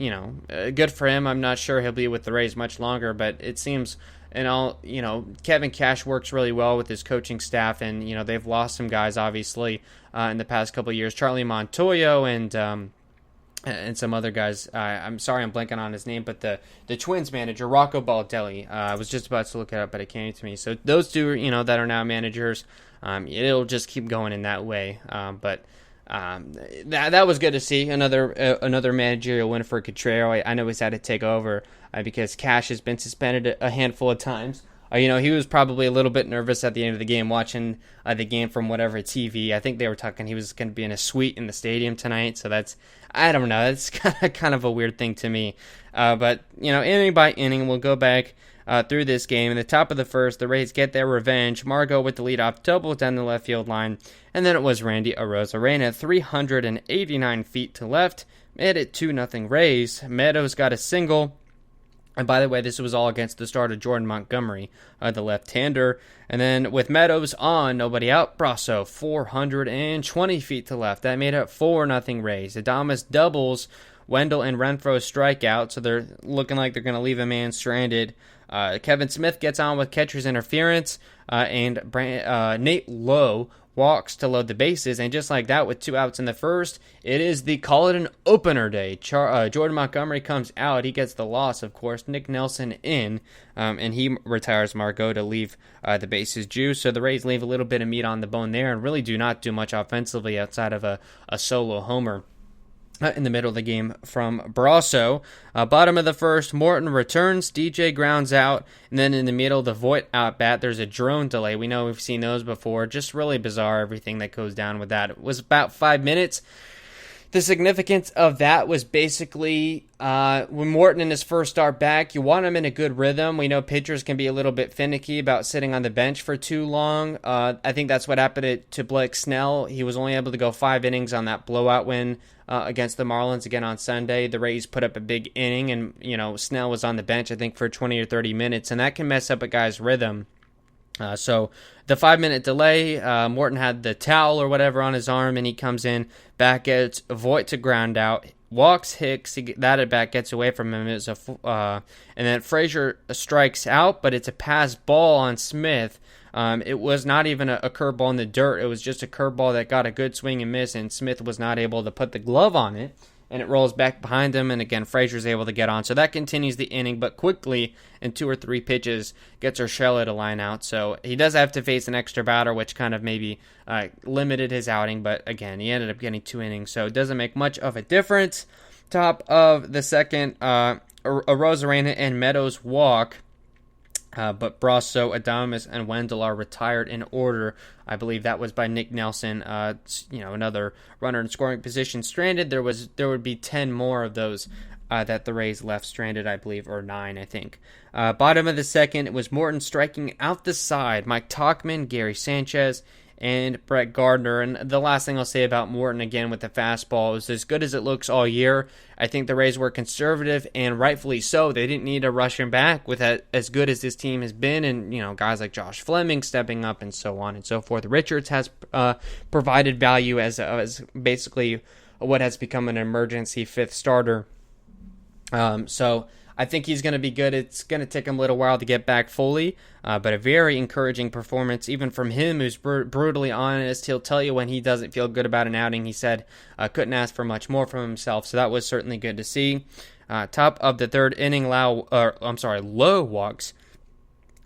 good for him. I'm not sure he'll be with the Rays much longer, but it seems, Kevin Cash works really well with his coaching staff, and, they've lost some guys, obviously, in the past couple of years. Charlie Montoyo and some other guys. I'm sorry I'm blanking on his name, but the Twins manager, Rocco Baldelli. I was just about to look it up, but it came to me. So those 2, that are now managers, it'll just keep going in that way. That was good to see. Another managerial win for Cottrero. I know he's had to take over because Cash has been suspended a handful of times. He was probably a little bit nervous at the end of the game watching the game from whatever TV. I think they were talking he was going to be in a suite in the stadium tonight. So I don't know. That's kind of a weird thing to me. But inning by inning, we'll go back through this game. In the top of the first, the Rays get their revenge. Margot with the leadoff double down the left field line. And then it was Randy Arozarena, 389 feet to left. Made it 2-0 Rays. Meadows got a single. And by the way, this was all against the start of Jordan Montgomery, the left-hander. And then with Meadows on, nobody out, Brasso, 420 feet to left. That made it 4-0 Rays. Adames doubles, Wendell and Renfroe strike out, so they're looking like they're going to leave a man stranded. Kevin Smith gets on with catcher's interference, and Nate Lowe walks to load the bases, and just like that, with 2 outs in the first, it is the call it an opener day. Jordan Montgomery comes out. He gets the loss, of course. Nick Nelson in, and he retires Margot to leave the bases juice. So the Rays leave a little bit of meat on the bone there and really do not do much offensively outside of a solo homer in the middle of the game from Brasso. Bottom of the first, Morton returns, DJ grounds out, and then in the middle, the Voit out bat, there's a drone delay. We know we've seen those before. Just really bizarre, everything that goes down with that. It was about 5 minutes. The significance of that was basically when Morton in his first start back, you want him in a good rhythm. We know pitchers can be a little bit finicky about sitting on the bench for too long. I think that's what happened to Blake Snell. He was only able to go 5 innings on that blowout win against the Marlins again on Sunday. The Rays put up a big inning, and Snell was on the bench, I think, for 20 or 30 minutes, and that can mess up a guy's rhythm. So the 5-minute delay, Morton had the towel or whatever on his arm, and he comes in, back gets Voit to ground out, walks Hicks, that at bat gets away from him. And then Frazier strikes out, but it's a pass ball on Smith. It was not even a curveball in the dirt. It was just a curveball that got a good swing and miss, and Smith was not able to put the glove on it. And it rolls back behind him, and again, Frazier's able to get on. So that continues the inning, but quickly, in 2 or 3 pitches, gets Urshela to line out. So he does have to face an extra batter, which kind of maybe limited his outing. But again, he ended up getting 2 innings, so it doesn't make much of a difference. Top of the second, Arozarena and Meadows walk. But Brasso, Adames, and Wendell are retired in order. I believe that was by Nick Nelson. Another runner in scoring position stranded. There would be 10 more of those that the Rays left stranded, I believe, or 9, I think. Bottom of the second, it was Morton striking out the side. Mike Tauchman, Gary Sanchez, and Brett Gardner. And the last thing I'll say about Morton, again, with the fastball, is as good as it looks all year. I think the Rays were conservative, and rightfully so. They didn't need to rush him back with as good as this team has been, and guys like Josh Fleming stepping up and so on and so forth. Richards has provided value as basically what has become an emergency 5th starter. So I think he's going to be good. It's going to take him a little while to get back fully, but a very encouraging performance, even from him, who's brutally honest. He'll tell you when he doesn't feel good about an outing. He said couldn't ask for much more from himself, so that was certainly good to see. Top of the third inning, low walks,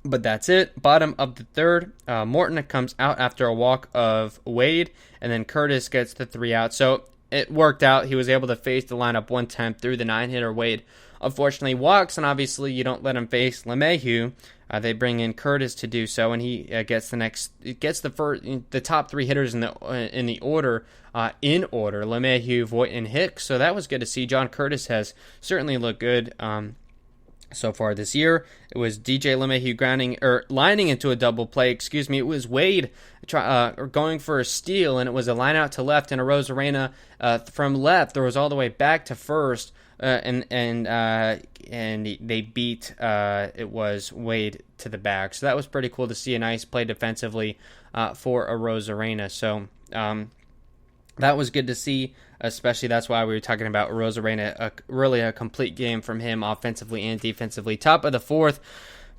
but that's it. Bottom of the third, Morton comes out after a walk of Wade, and then Curtis gets the 3 out. So it worked out. He was able to face the lineup one time through the 9-hitter. Wade unfortunately walks, and obviously you don't let him face LeMahieu. They bring in Curtis to do so, and he gets the top 3 hitters in the order in order: LeMahieu, Voit, and Hicks. So that was good to see. John Curtis has certainly looked good so far this year. It was DJ LeMahieu lining into a double play. It was Wade going for a steal, and it was a line out to left, and Arozarena from left. There was all the way back to first. And they beat it was Wade to the back. So that was pretty cool to see. A nice play defensively for Arozarena. So that was good to see, especially that's why we were talking about Arozarena. Really a complete game from him offensively and defensively. Top of the fourth,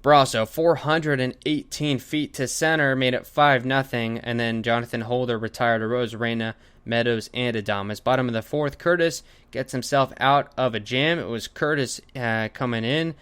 Brasso, 418 feet to center, made it 5-0, and then Jonathan Holder retired Arozarena, Meadows, and Adames. Bottom of the fourth, Curtis gets himself out of a jam. It was Curtis coming in.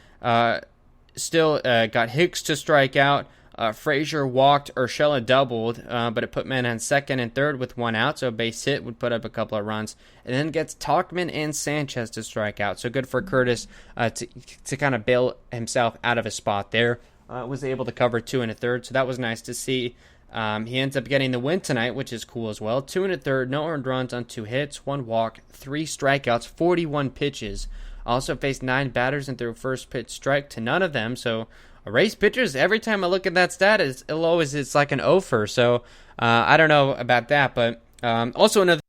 Still got Hicks to strike out. Frazier walked, Urshela doubled, but it put men on second and third with 1 out, so a base hit would put up a couple of runs. And then gets Tauchman and Sanchez to strike out. So good for Curtis to kind of bail himself out of a spot there. Was able to cover 2 1/3, so that was nice to see. He ends up getting the win tonight, which is cool as well. 2 1/3, no earned runs on 2 hits, 1 walk, 3 strikeouts, 41 pitches. Also faced 9 batters and threw first pitch strike to none of them. So Rays pitchers, every time I look at that stat, it's like an offer. So I don't know about that, but also another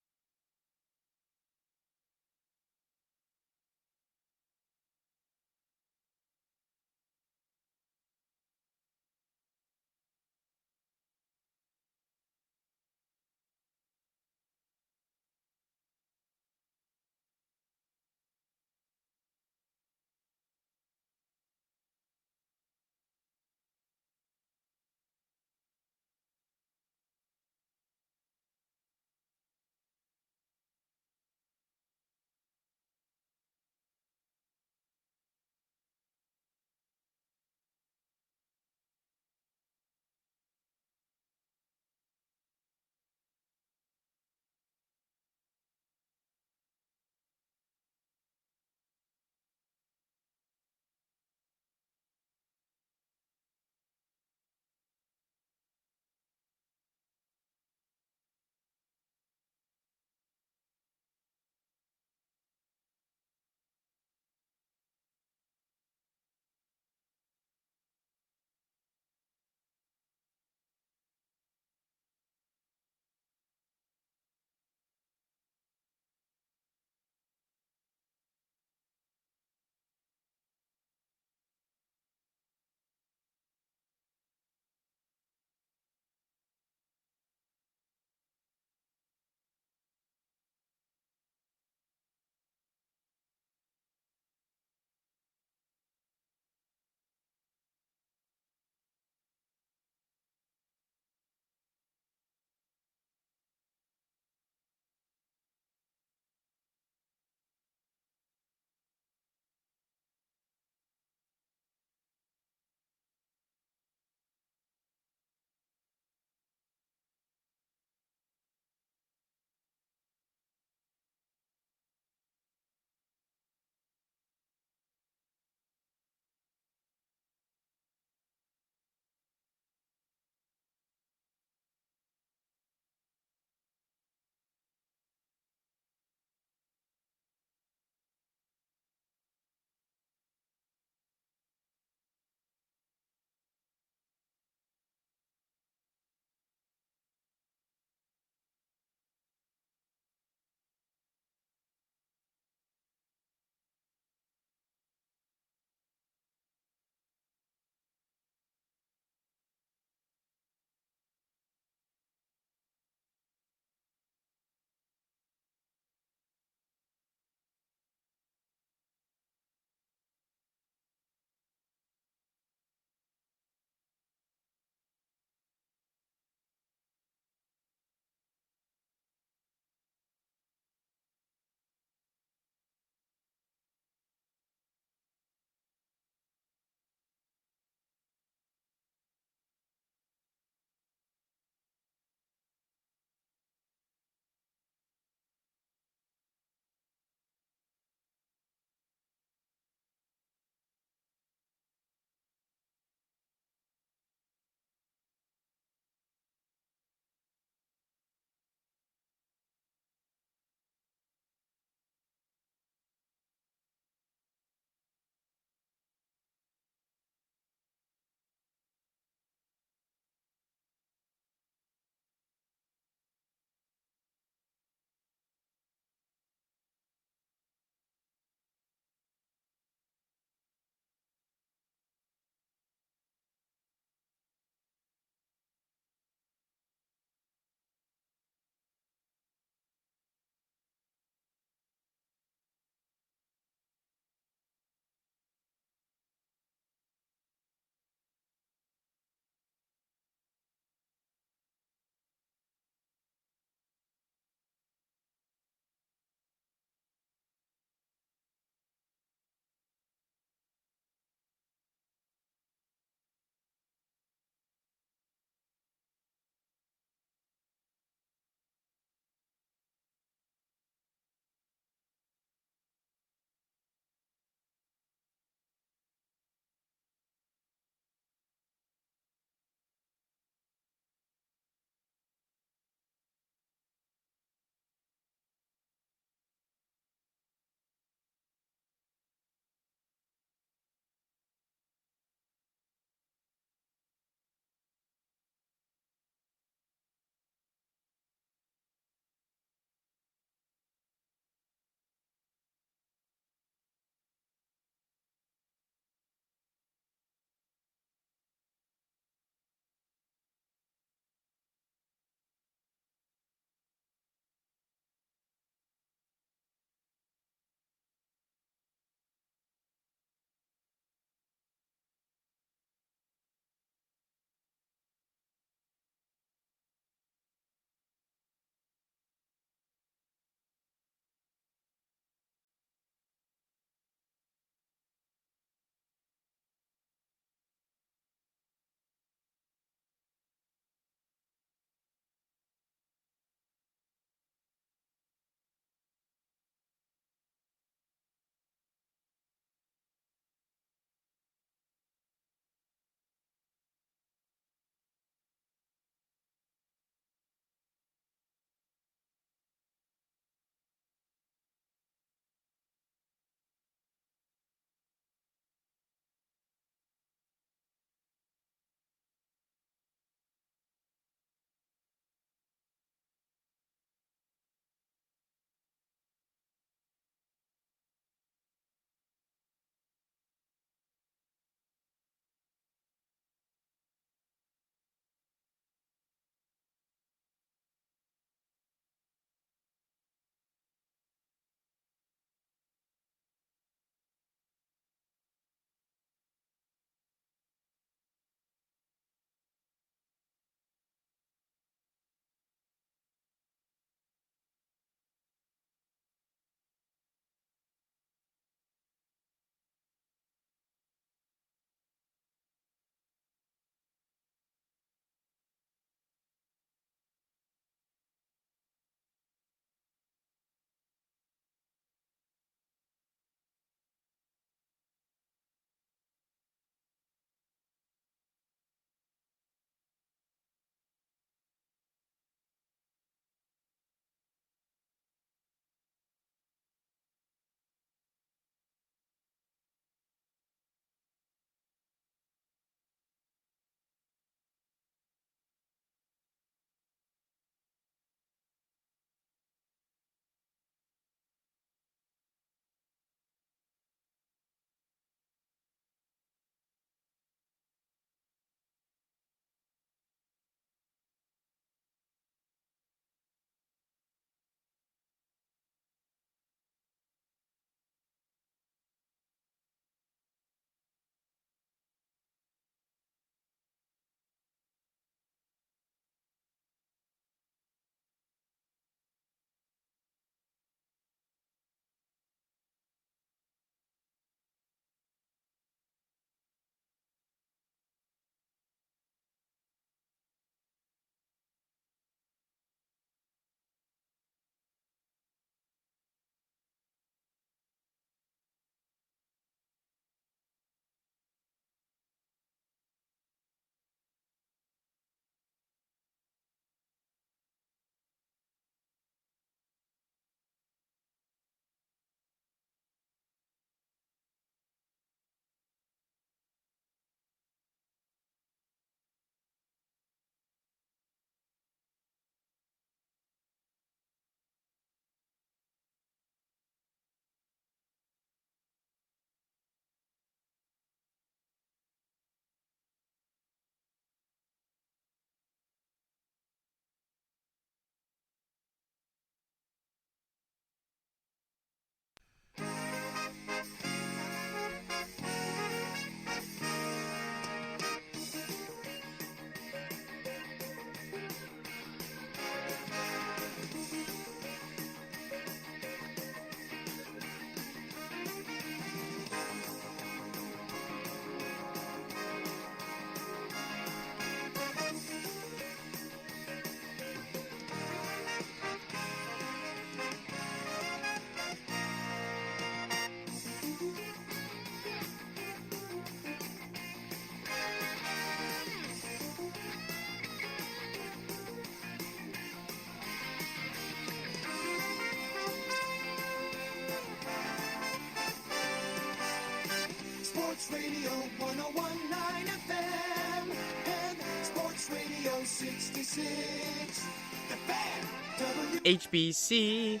Sports Radio 101.9 FM and Sports Radio 66. The Fan. HBC